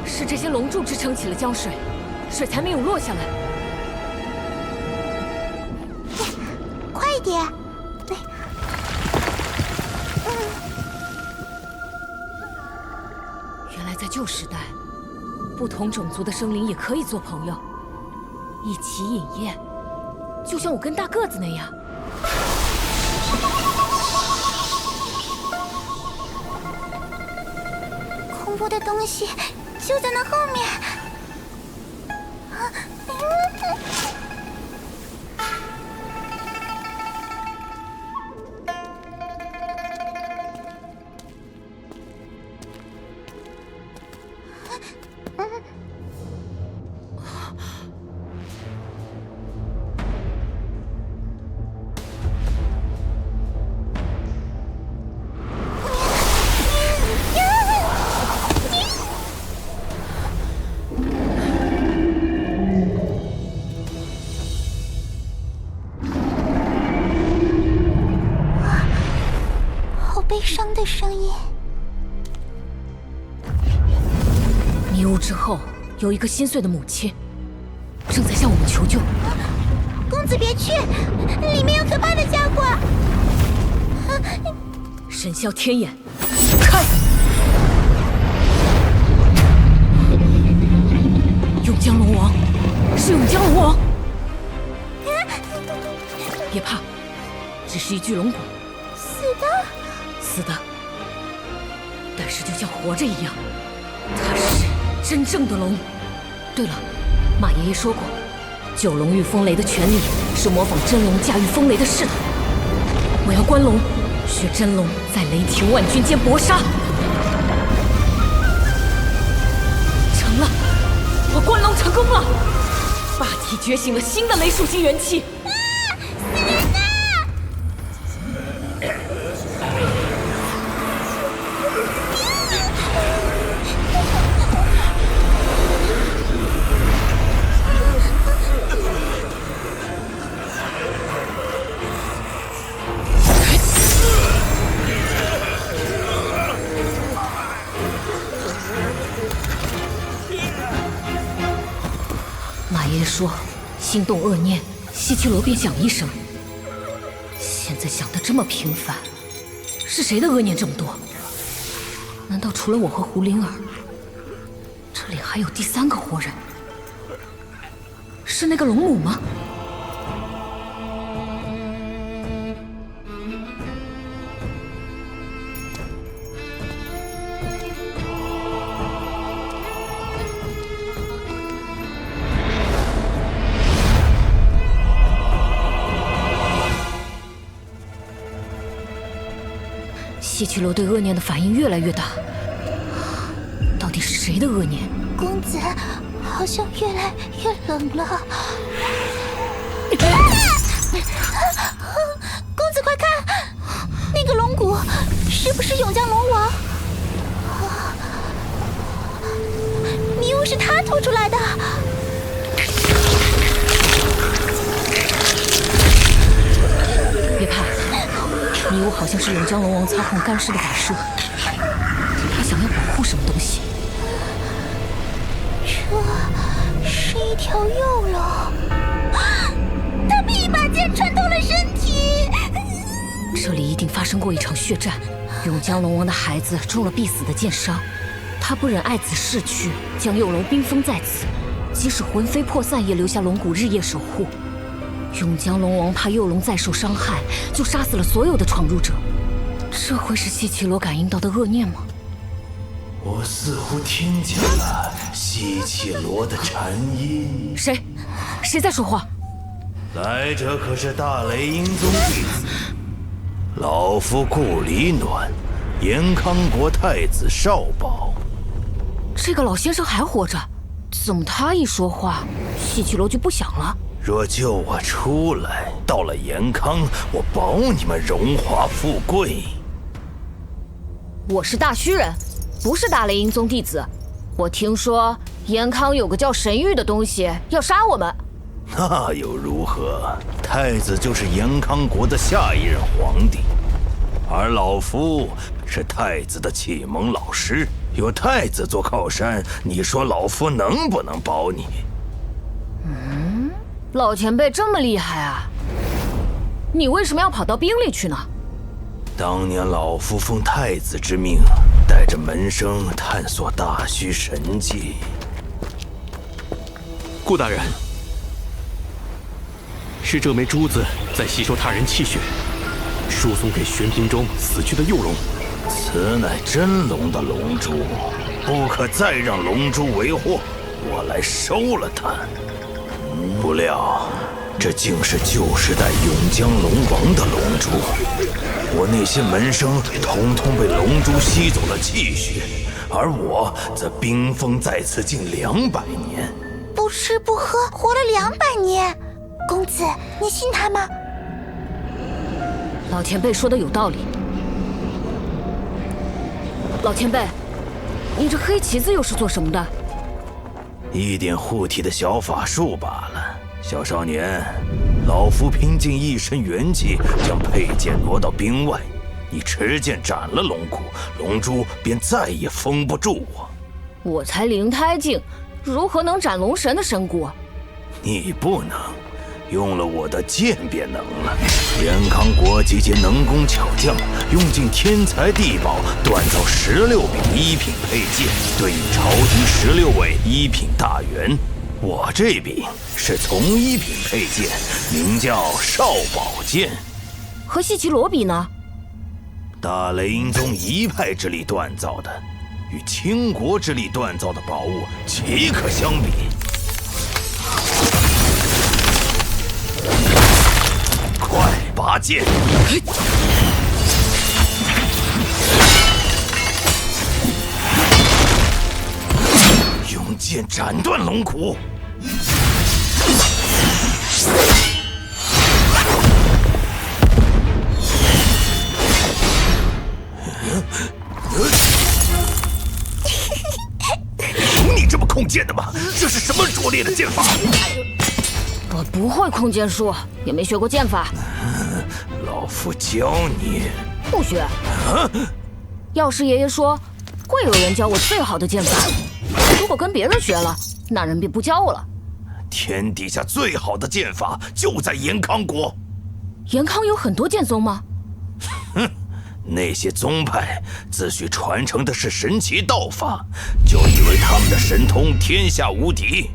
是这些龙柱支撑起了江水，水才没有落下来。快一点！原来在旧时代，不同种族的生灵也可以做朋友，一起饮宴，就像我跟大个子那样。恐怖的东西就在那后面。悲伤的声音。迷雾之后，有一个心碎的母亲，正在向我们求救。公子别去，里面有可怕的家伙。神霄天眼，开！永江龙王，是永江龙王。别怕，只是一具龙骨。死的，但是就像活着一样，他是真正的龙。对了，马爷爷说过，九龙御风雷的全力是模仿真龙驾驭风雷的势头。我要关龙，学真龙在雷霆万钧间搏杀。成了，我关龙成功了，霸体觉醒了新的雷属性元气。马爷爷说，心动恶念，西岐罗便响一声。现在响得这么频繁，是谁的恶念这么多？难道除了我和胡灵儿，这里还有第三个活人？是那个龙母吗？西岐罗对恶念的反应越来越大，到底是谁的恶念？公子好像越来越冷了。公子快看，那个龙骨是不是永江龙王？迷雾是他吐出来的。别怕，迷雾好像是永江龙王操控干尸的法术，他想要保护什么东西。这是一条幼龙，他被一把剑穿透了身体。这里一定发生过一场血战，永江龙王的孩子中了必死的剑伤，他不忍爱子逝去，将幼龙冰封在此，即使魂飞魄散，也留下龙骨日夜守护。永江龙王怕幼龙再受伤害，就杀死了所有的闯入者。这会是西岐罗感应到的恶念吗？我似乎听见了西岐罗的禅音。谁在说话？来者可是大雷音宗弟子，老夫顾里暖，延康国太子少保。这个老先生还活着，怎么他一说话，西岐罗就不响了？若救我出来，到了延康，我保你们荣华富贵。我是大虚人，不是大雷音宗弟子。我听说延康有个叫神域的东西要杀我们。那又如何？太子就是延康国的下一任皇帝，而老夫是太子的启蒙老师，有太子做靠山，你说老夫能不能保你？老前辈这么厉害啊！你为什么要跑到兵里去呢？当年老夫奉太子之命，带着门生探索大虚神迹。顾大人，是这枚珠子在吸收他人气血，输送给玄瓶中死去的幼龙。此乃真龙的龙珠，不可再让龙珠为祸，我来收了它。不料，这竟是旧时代永江龙王的龙珠。我那些门生统统被龙珠吸走了气血，而我则冰封在此近200年。不吃不喝活了200年，公子，你信他吗？老前辈说的有道理。老前辈，你这黑旗子又是做什么的？一点护体的小法术罢了。小少年，老夫拼尽一身元气，将佩剑挪到冰外。你持剑斩了龙骨，龙珠便再也封不住我。我才灵胎境，如何能斩龙神的神骨？你不能，用了我的剑便能了。延康国集结能工巧匠，用尽天才地宝，锻造16柄一品佩剑，对应朝廷16位一品大员。我这柄是从一品佩剑，名叫少宝剑。和西岐罗比呢？大雷音宗一派之力锻造的，与倾国之力锻造的宝物岂可相比？快拔剑！用剑斩断龙骨！有你这么控剑的吗？这是什么拙劣的剑法？我不会控剑术，也没学过剑法。老夫教你。不学。药师爷爷说，会有人教我最好的剑法。如果跟别人学了，那人便不教我了。天底下最好的剑法就在延康国。延康有很多剑宗吗？哼，那些宗派自诩传承的是神奇道法，就以为他们的神通天下无敌，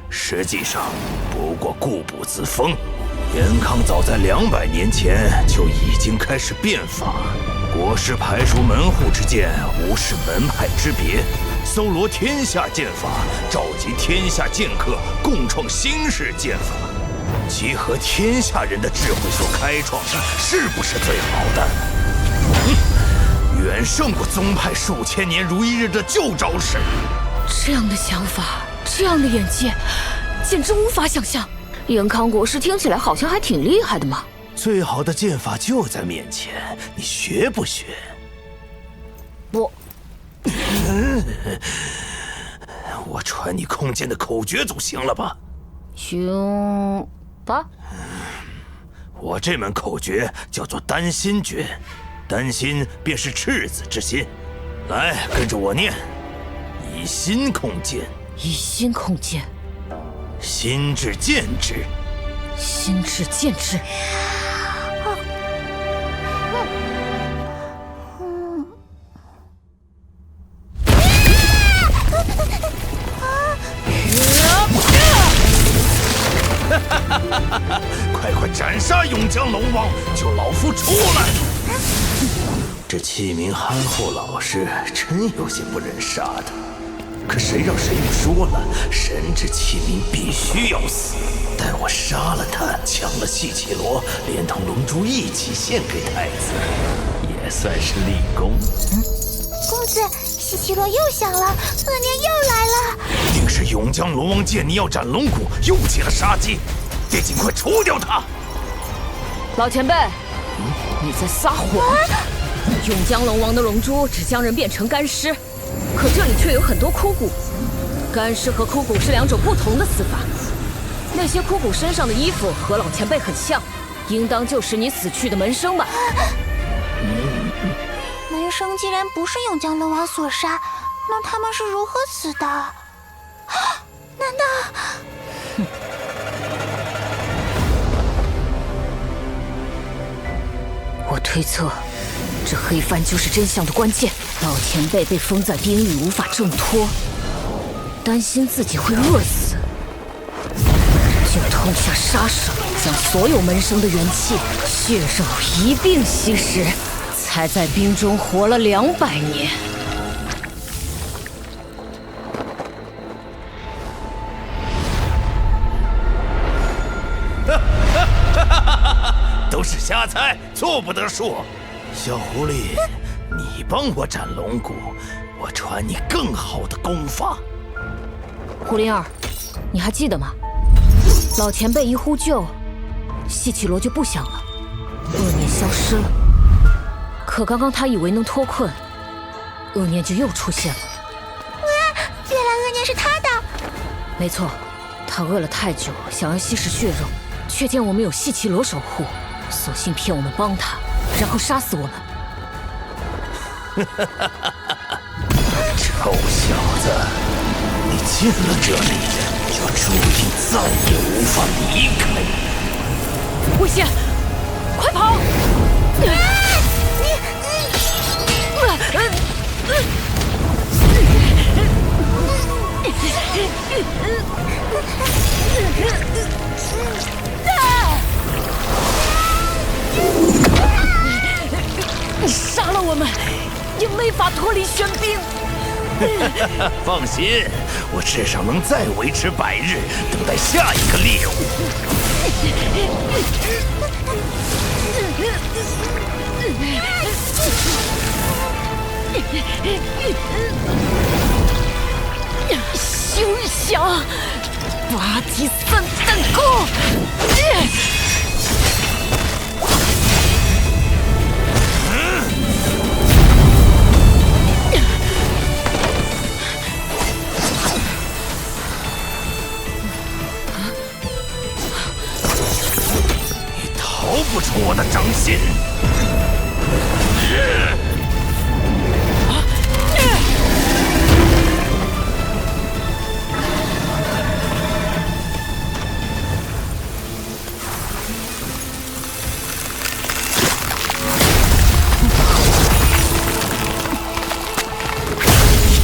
实际上不过固步自封。延康早在200年前就已经开始变法，国师排除门户之见，无视门派之别，搜罗天下剑法，召集天下剑客，共创新式剑法。集合天下人的智慧所开创的，是不是最好的？远胜过宗派数千年如一日的旧招式。这样的想法，这样的眼界，简直无法想象。延康国师听起来好像还挺厉害的嘛。最好的剑法就在面前，你学不学？我传你控剑的口诀总行了吧？行吧。我这门口诀叫做丹心诀，丹心便是赤子之心。来，跟着我念：以心控剑，以心控剑，心至剑至，心至剑至。快斩杀永江龙王，救老夫出来！这器名憨厚老实，真有些不忍杀他。可谁让神谕说了，神之器名必须要死。待我杀了他，抢了细绮罗，连同龙珠一起献给太子，也算是立功。公子，细绮罗又响了，恶念又来了。一定是永江龙王见你要斩龙骨，又起了杀机，得尽快除掉他。老前辈，你在撒谎！永江龙王的龙珠只将人变成干尸，可这里却有很多枯骨。干尸和枯骨是2种不同的死法。那些枯骨身上的衣服和老前辈很像，应当就是你死去的门生吧？门生既然不是用江龙王所杀，那他们是如何死的？难道……我推测，这黑帆就是真相的关键。老前辈被封在冰域，无法挣脱，担心自己会饿死，就痛下杀手，将所有门生的元气、血肉一并吸食，才在冰中活了200年。都是瞎猜，做不得数。小狐狸，你帮我斩龙骨，我传你更好的功法。胡灵儿，你还记得吗？老前辈一呼救，细绮罗就不响了，恶念消失了。可刚刚他以为能脱困，恶念就又出现了。原来恶念是他的。没错，他饿了太久，想要吸食血肉，却见我们有细绮罗守护，索性骗我们帮他，然后杀死我们。臭小子，你进了这里，就注定再也无法离开。危险！快跑！杀了我们，也没法脱离玄冰。放心，我至少能再维持100日，等待下一个猎物。休想！巴基散弹弓！逃不出我的掌心！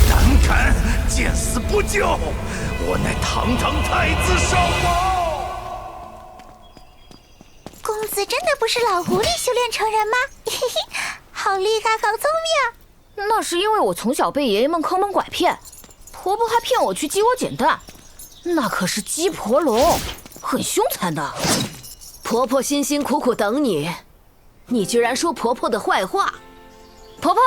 胆敢见死不救！我乃堂堂太子少保！公子真的不是老狐狸修炼成人吗？嘿嘿，好厉害，好聪明啊！那是因为我从小被爷爷们坑蒙拐骗，婆婆还骗我去鸡窝捡蛋，那可是鸡婆龙，很凶残的。婆婆辛辛苦苦等你，你居然说婆婆的坏话。婆婆，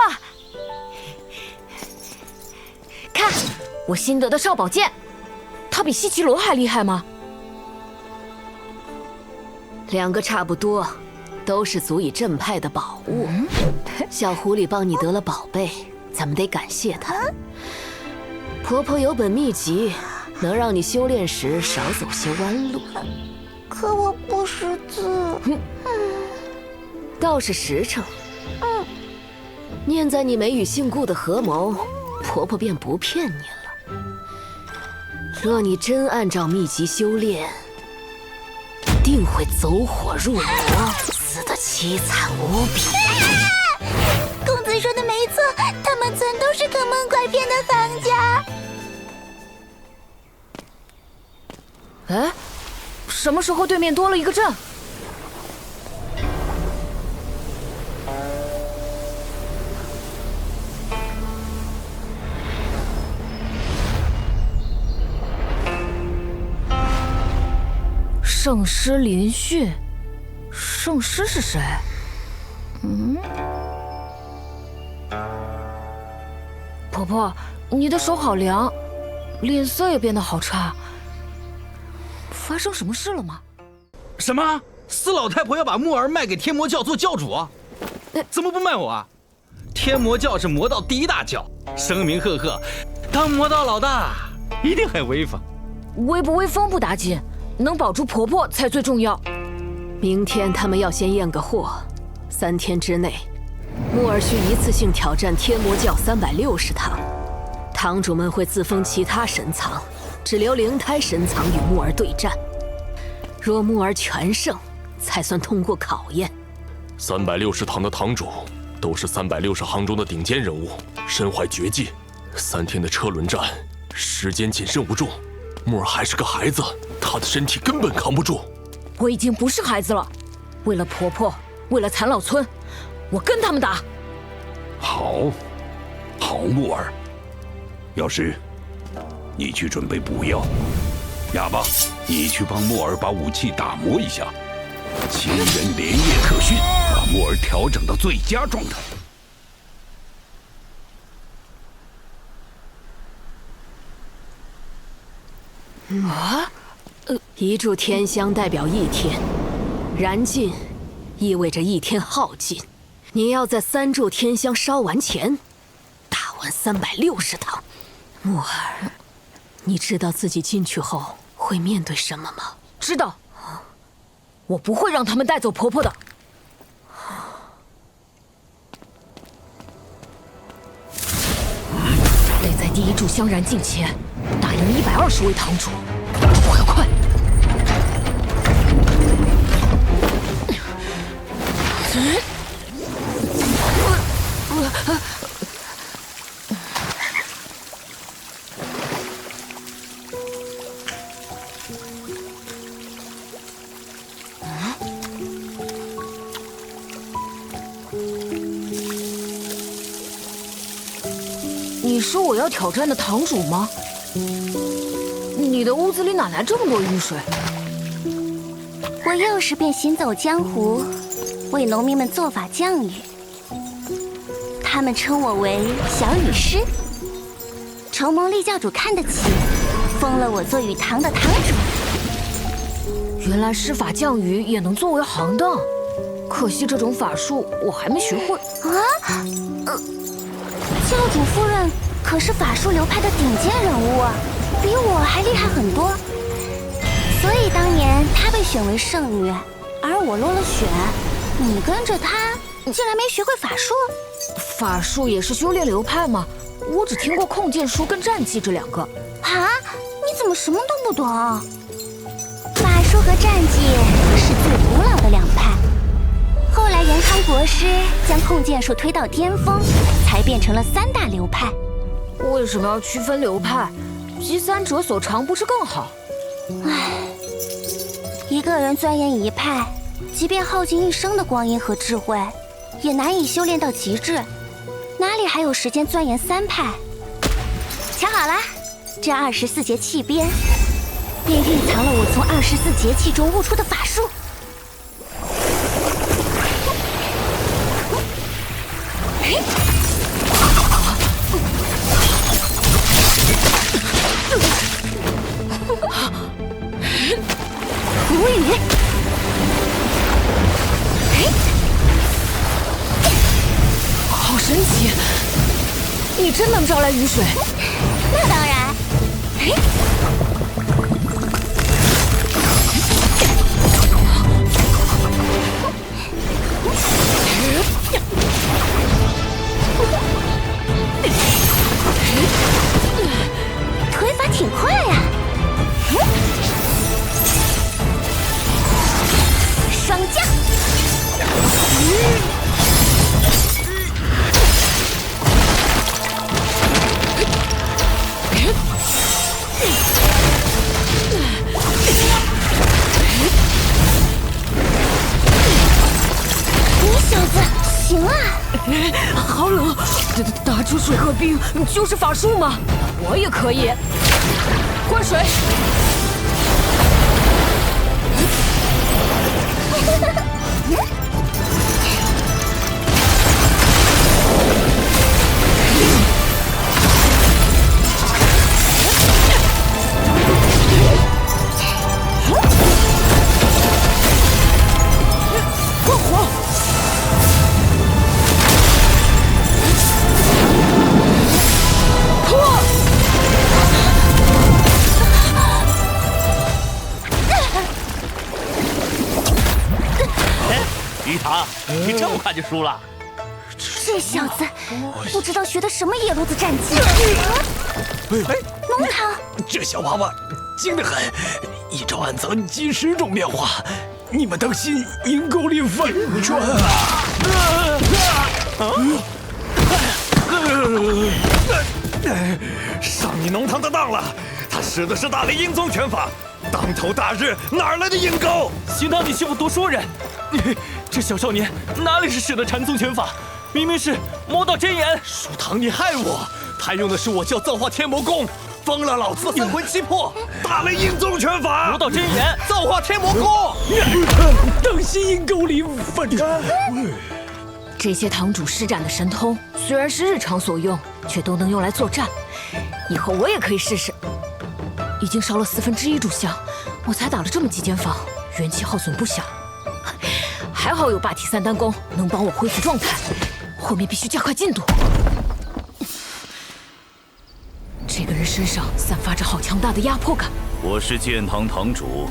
看我新得的少宝剑，它比西岐罗还厉害吗？2个差不多，都是足以镇派的宝物。小狐狸帮你得了宝贝，咱们得感谢她。婆婆有本秘籍，能让你修炼时少走些弯路。可我不识字。倒是实诚。念在你梅雨杏顾的合谋，婆婆便不骗你了。若你真按照秘籍修炼，定会走火入魔，死得凄惨无比。公子说的没错，他们全都是坑蒙拐骗的行家。哎，什么时候对面多了一个镇？圣师林训，圣师是谁？婆婆，你的手好凉，脸色也变得好差。发生什么事了吗？什么？司老太婆要把木儿卖给天魔教做教主啊？怎么不卖我啊？天魔教是魔道第1大教，声名赫赫，当魔道老大一定很威风。威不威风不打紧，能保住婆婆才最重要。明天他们要先验个货，3天之内，木儿需一次性挑战天魔教360堂，堂主们会自封其他神藏，只留灵胎神藏与木儿对战。若木儿全胜，才算通过考验。360堂的堂主都是360行中的顶尖人物，身怀绝技。3天的车轮战，时间仅剩无重。木儿还是个孩子，他的身体根本扛不住。我已经不是孩子了，为了婆婆，为了残老村，我跟他们打。好，好，木儿。药师，你去准备补药。哑巴，你去帮木儿把武器打磨一下。7人连夜特训，把木儿调整到最佳状态。一炷天香代表1天，燃尽意味着1天耗尽。你要在3炷天香烧完前打完360堂。木儿，你知道自己进去后会面对什么吗？知道，我不会让他们带走婆婆的。得在第1炷香燃尽前打赢120位堂主，我要快！你是我要挑战的堂主吗？你的屋子里哪来这么多雨水？我幼时便行走江湖，为农民们做法降雨。他们称我为小雨师。承蒙厉教主看得起，封了我做雨堂的堂主。原来施法降雨也能作为行当，可惜这种法术我还没学会。教主夫人可是法术流派的顶尖人物啊，比我还厉害很多。所以当年她被选为圣女，而我落了选。你跟着她，竟然没学会法术？法术也是修炼流派吗？我只听过控剑术跟战技这2个。啊？你怎么什么都不懂？法术和战技是最古老的2派。后来元康国师将控剑术推到巅峰，才变成了3大流派。为什么要区分流派？集3者所长不是更好？唉，一个人钻研一派，即便耗尽一生的光阴和智慧，也难以修炼到极致，哪里还有时间钻研3派？瞧好了，这24节气鞭便蕴藏了我从24节气中悟出的法术。无语。好神奇！你真能招来雨水？那当然。推法挺快呀！双降。行啊！好冷，打出水和冰就是法术吗？我也可以。灌水。过火。于堂，你这么快就输了？这小子不知道学的什么野路子战技。龙堂，这小娃娃精得很，一招暗藏几10种变化，你们当心阴沟里反转上你龙堂的当了，他使的是大雷阴宗拳法，当头大日哪来的阴沟？行当你师傅多说人，这小少年哪里是使的禅宗拳法，明明是魔道真言。书堂，你害我！他用的是我教造化天魔功，封了老子的3魂7魄。大雷阴宗拳法，魔道真言，造化天魔功。当心阴沟里反转。这些堂主施展的神通，虽然是日常所用，却都能用来作战。以后我也可以试试。已经烧了1/4炷香，我才打了这么几间房，元气耗损不小。还好有霸体3丹功能帮我恢复状态，后面必须加快进度。这个人身上散发着好强大的压迫感。我是剑堂堂主，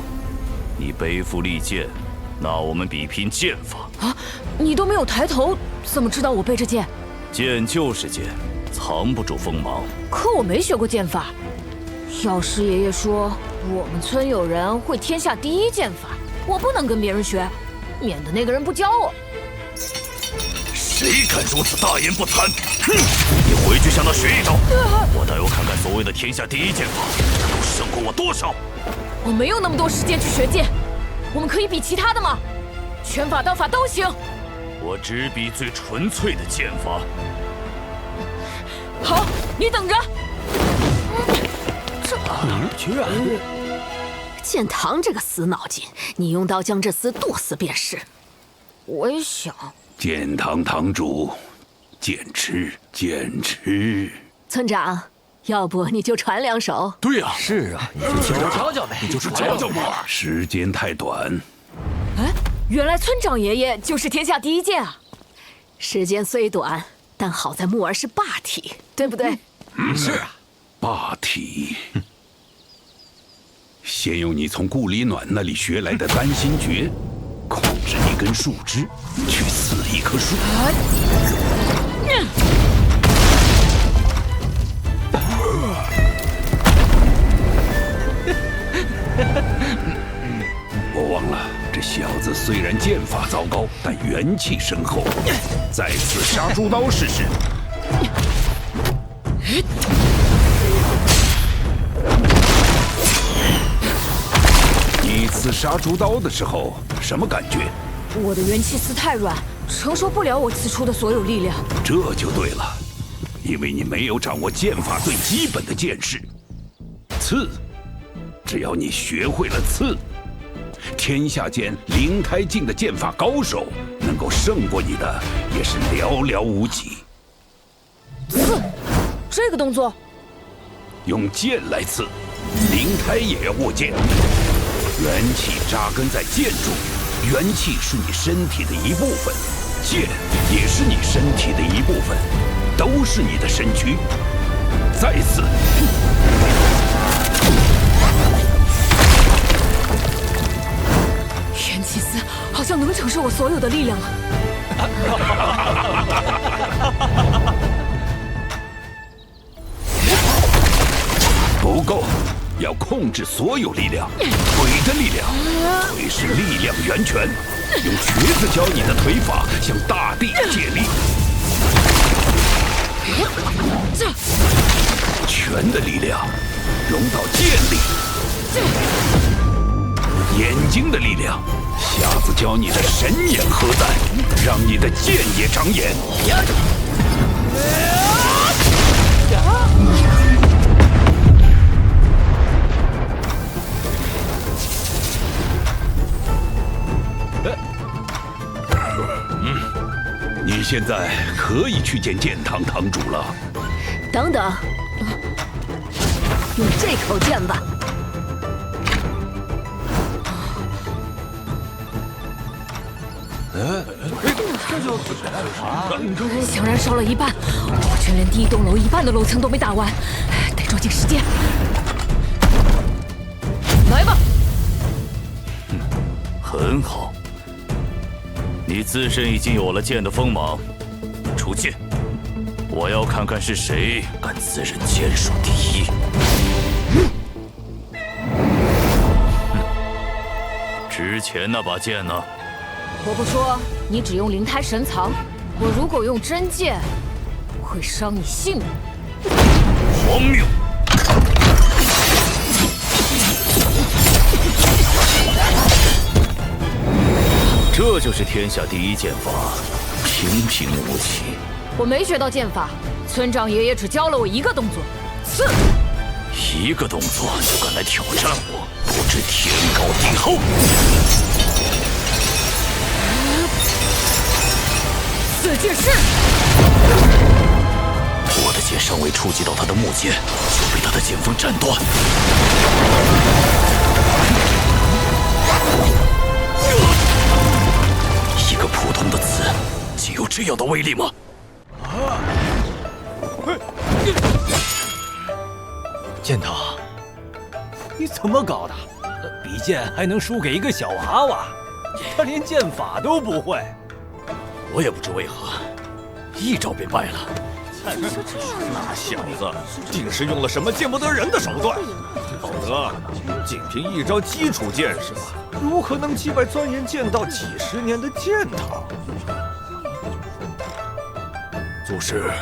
你背负利剑，那我们比拼剑法。啊，你都没有抬头，怎么知道我背着剑？剑就是剑，藏不住锋芒。可我没学过剑法。药师爷爷说我们村有人会天下第一剑法，我不能跟别人学，免得那个人不教我。谁敢如此大言不惭？哼！你回去向他学一招，我倒要看看所谓的天下第一剑法，他能胜过我多少。我没有那么多时间去学剑，我们可以比其他的吗？拳法、刀法都行。我只比最纯粹的剑法。好，你等着。居然！剑堂这个死脑筋，你用刀将这厮剁死便是。我也想。剑堂堂主，剑痴。村长，要不你就传2手？对呀，是啊，你就教教呗，你就教教吧。时间太短。哎，原来村长爷爷就是天下第一剑啊！时间虽短，但好在木儿是霸体，对不对？是啊，霸体。先用你从顾里暖那里学来的丹心诀，控制一根树枝，去刺一棵树。我忘了，这小子虽然剑法糟糕，但元气深厚。再次杀猪刀试试。你刺杀猪刀的时候什么感觉？我的元气丝太软，承受不了我刺出的所有力量。这就对了，因为你没有掌握剑法最基本的剑式刺。只要你学会了刺，天下间灵胎境的剑法高手能够胜过你的也是寥寥无几。刺，这个动作，用剑来刺，灵胎也要握剑。元气扎根在剑中，元气是你身体的一部分，剑也是你身体的一部分，都是你的身躯。再次。元气丝好像能承受我所有的力量了。不够，要控制所有力量。腿的力量，腿是力量源泉，用瘸子教你的腿法向大地借力。拳的力量融到剑里。眼睛的力量，瞎子教你的神眼何在？让你的剑也长眼。你现在可以去见剑堂堂主了。等等，用这口剑吧。香燃烧了一半，我却连第一栋楼一半的楼层都没打完，得抓紧时间。来吧。很好，你自身已经有了剑的锋芒，出剑，我要看看是谁敢自认剑术第一。之前那把剑呢？婆婆说你只用灵胎神藏，我如果用真剑，会伤你性命。荒谬！这就是天下第一剑法，平平无奇。我没学到剑法，村长爷爷只教了我一个动作，刺。一个动作就敢来挑战我，不知天高地厚。此剑是。我的剑尚未触及到他的木剑，就被他的剑锋斩断。一个普通的刺，竟有这样的威力吗？剑头，你怎么搞的？比剑还能输给一个小娃娃？他连剑法都不会。我也不知为何，一招便败了。那小子定是用了什么见不得人的手段，否则仅凭一招基础剑士，如何能击败钻研剑道几10年的剑堂？祖师，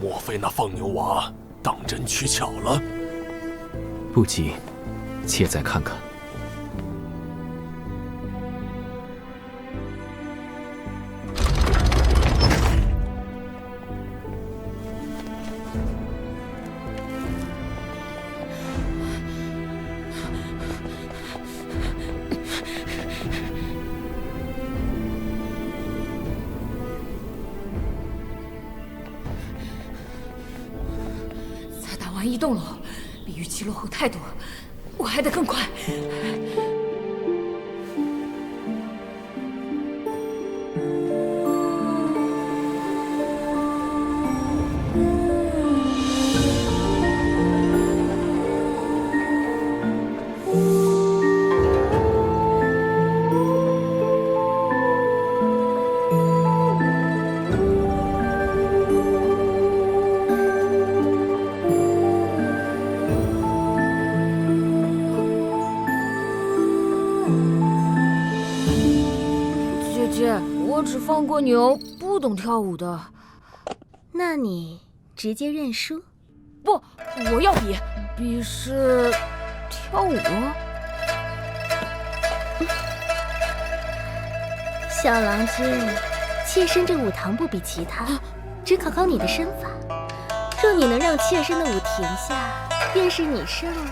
莫非那放牛娃当真取巧了？不急，且再看看。一栋楼比预期落后太多，我还得更快。我只放过牛，不懂跳舞的。那你直接认输？不，我要比，比是跳舞。小郎君，妾身这舞堂不比其他，只考考你的身法。若你能让妾身的舞停下，便是你胜了。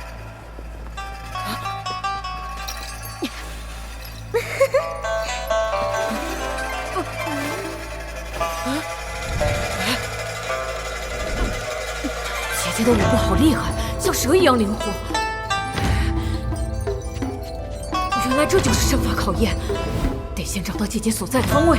姐姐的舞步好厉害，像蛇一样灵活。原来这就是身法考验，得先找到姐姐所在的方位。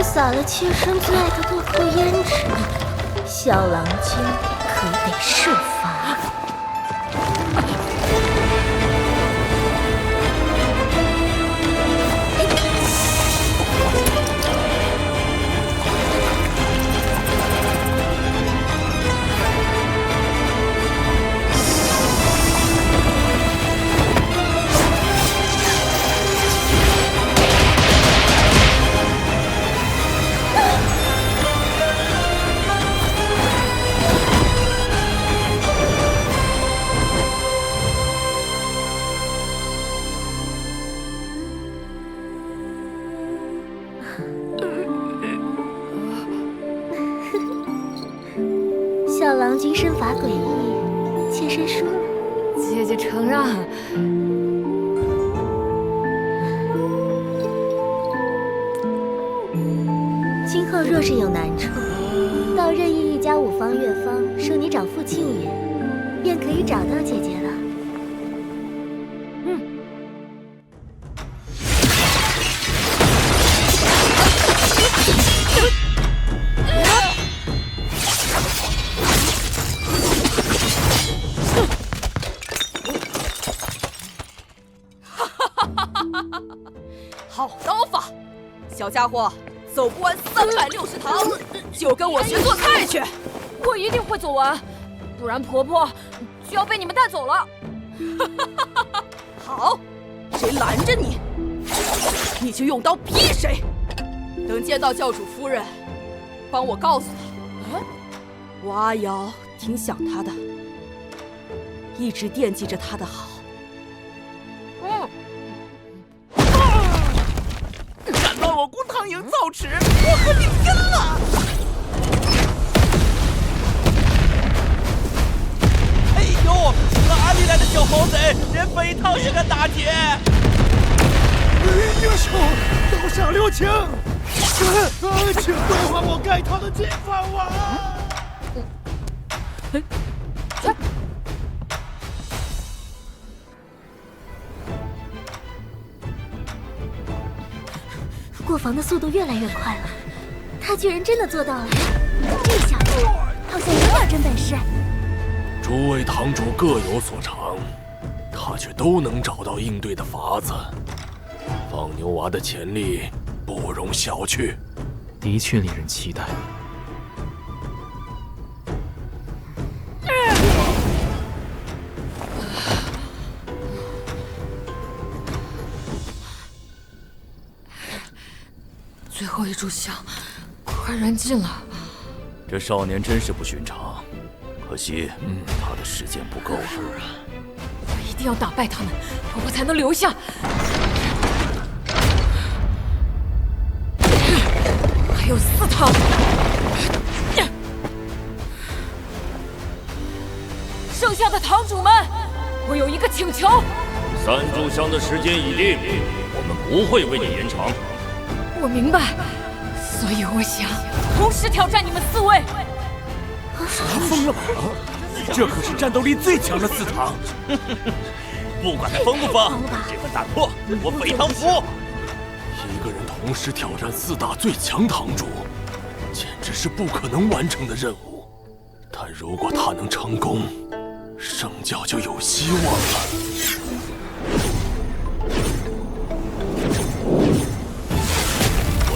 撒了妾身最爱的薄荷胭脂，小郎君可得设法。小郎君身法诡异，妾身输了。姐姐承让。今后若是有难处，到任意一家五方乐坊收你长父庆爷，便可以找到姐姐了。小家伙，走不完360堂，就跟我学做菜去。我一定会走完，不然婆婆就要被你们带走了。好，谁拦着你，你就用刀劈谁。等见到教主夫人，帮我告诉她，我阿瑶挺想她的，一直惦记着她的好。敢乱我姑唐营造耻，我和你拼了！哎呦，哪里来的小猴崽，连北堂也敢打劫？住手！刀下留情！请归还我该掏的金饭碗！过防的速度越来越快了，他居然真的做到了。这小子好像有点真本事。诸位堂主各有所长，他却都能找到应对的法子。放牛娃的潜力不容小觑，的确令人期待。最后一炷香快燃尽了。这少年真是不寻常，可惜，他的时间不够了。是啊，我一定要打败他们，婆婆才能留下。还有4堂。剩下的堂主们，我有一个请求。3炷香的时间已定，我们不会为你延长。我明白，所以我想同时挑战你们4位。他疯了吧？这可是战斗力最强的4堂。不管他疯不疯，这份大错我北堂服。一个人同时挑战4大最强堂主，简直是不可能完成的任务。但如果他能成功，圣教就有希望了。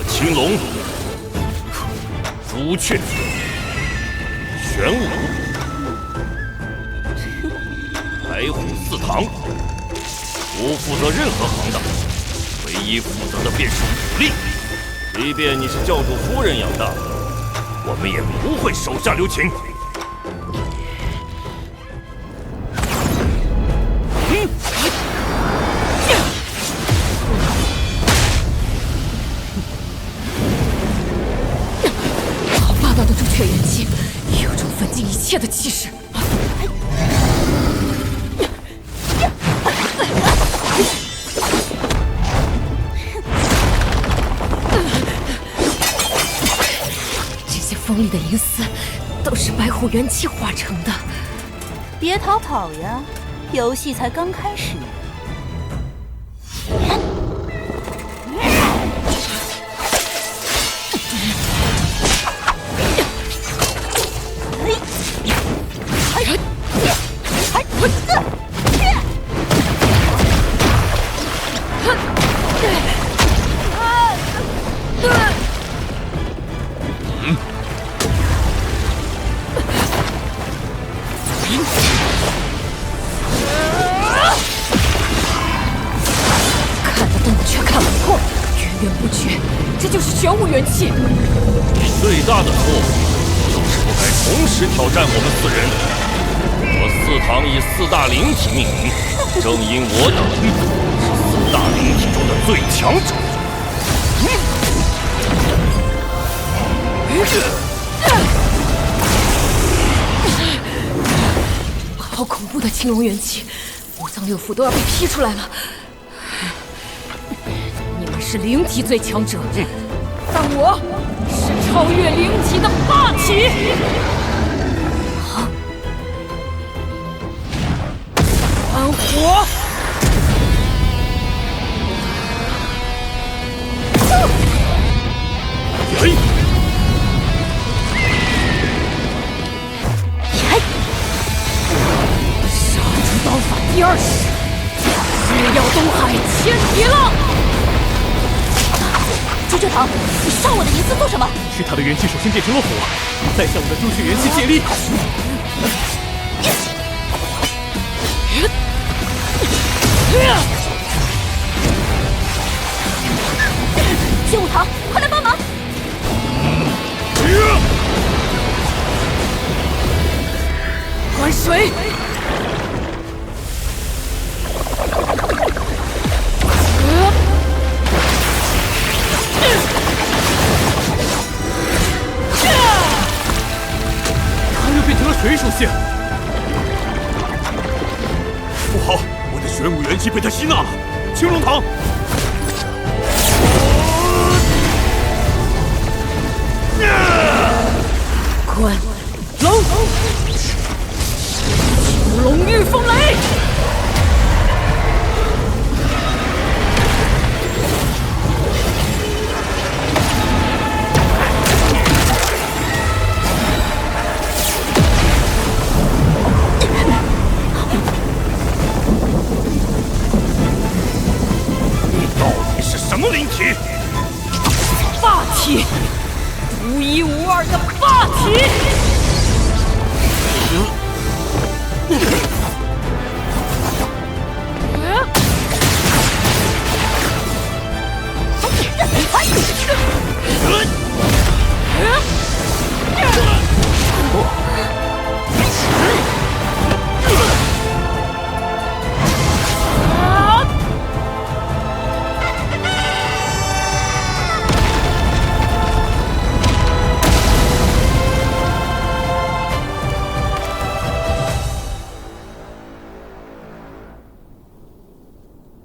青龙、朱雀、玄武、白虎4堂，不负责任何行当，唯一负责的便是武力。即便你是教主夫人养大，我们也不会手下留情。血元气，有种粉尽一切的气势。这些锋利的银丝，都是白虎元气化成的。别逃跑呀，游戏才刚开始。玄武元气，你最大的错误就是不该同时挑战我们4人。我4堂以4大灵体命名，正因我等是4大灵体中的最强者。好恐怖的青龙元气，5脏6腑都要被劈出来了。你们是灵体最强者。但我是超越灵体的霸体。好，安火！杀猪刀法第20式，日耀东海千体浪。秋堂，你烧我的银丝做什么？是他的元气属性变成了火，在向我的朱雀元气借力。玄武堂，快来帮忙！关水！他又变成了水属性。不好，我的玄武元气被他吸纳了。青龙堂，滚！龙！龙御风雷！你到底是什么灵体？霸体！独一无二的霸体！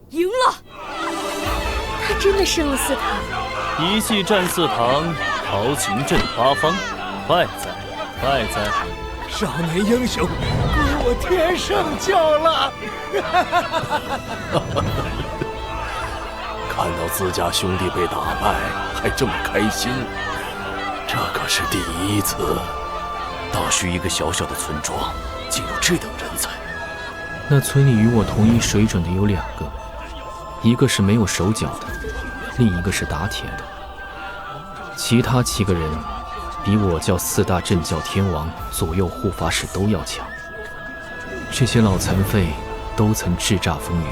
赢了！他真的胜了4堂。一系战4堂，豪情震8方，快哉快哉！少年英雄，归我天圣教了！看到自家兄弟被打败，还这么开心，这可是第一次。大虚一个小小的村庄，竟有这等人才。那村里与我同一水准的有2个，一个是没有手脚的，另一个是打铁的。其他7个人比我教4大镇教天王左右护法使都要强。这些老残废都曾叱咤风云，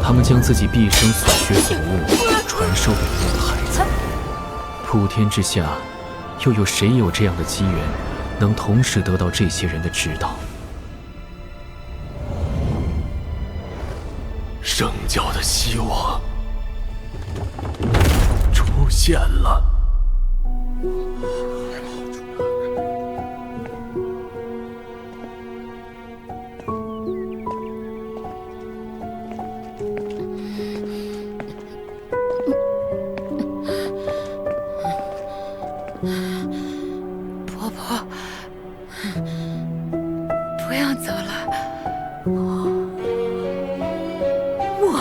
他们将自己毕生所学所悟传授给我的孩子。普天之下，又有谁有这样的机缘，能同时得到这些人的指导？圣教的希望出现了。婆婆，不要走了。木儿，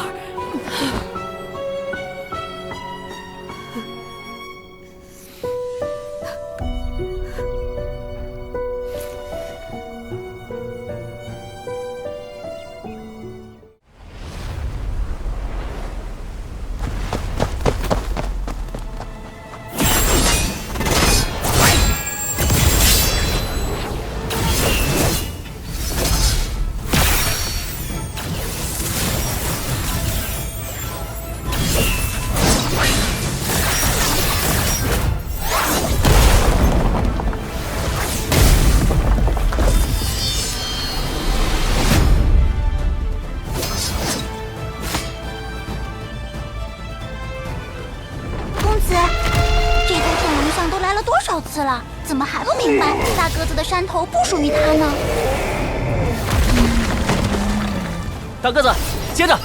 次了，怎么还不明白大个子的山头不属于他呢？大个子，接着！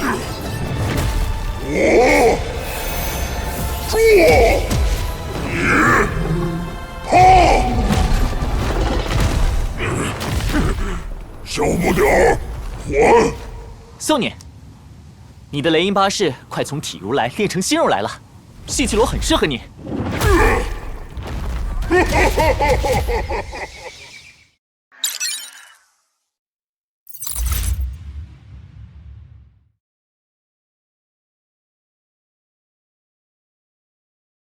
小不点儿，还！送你。你的雷音巴士快从体如来练成心肉来了，细气罗很适合你。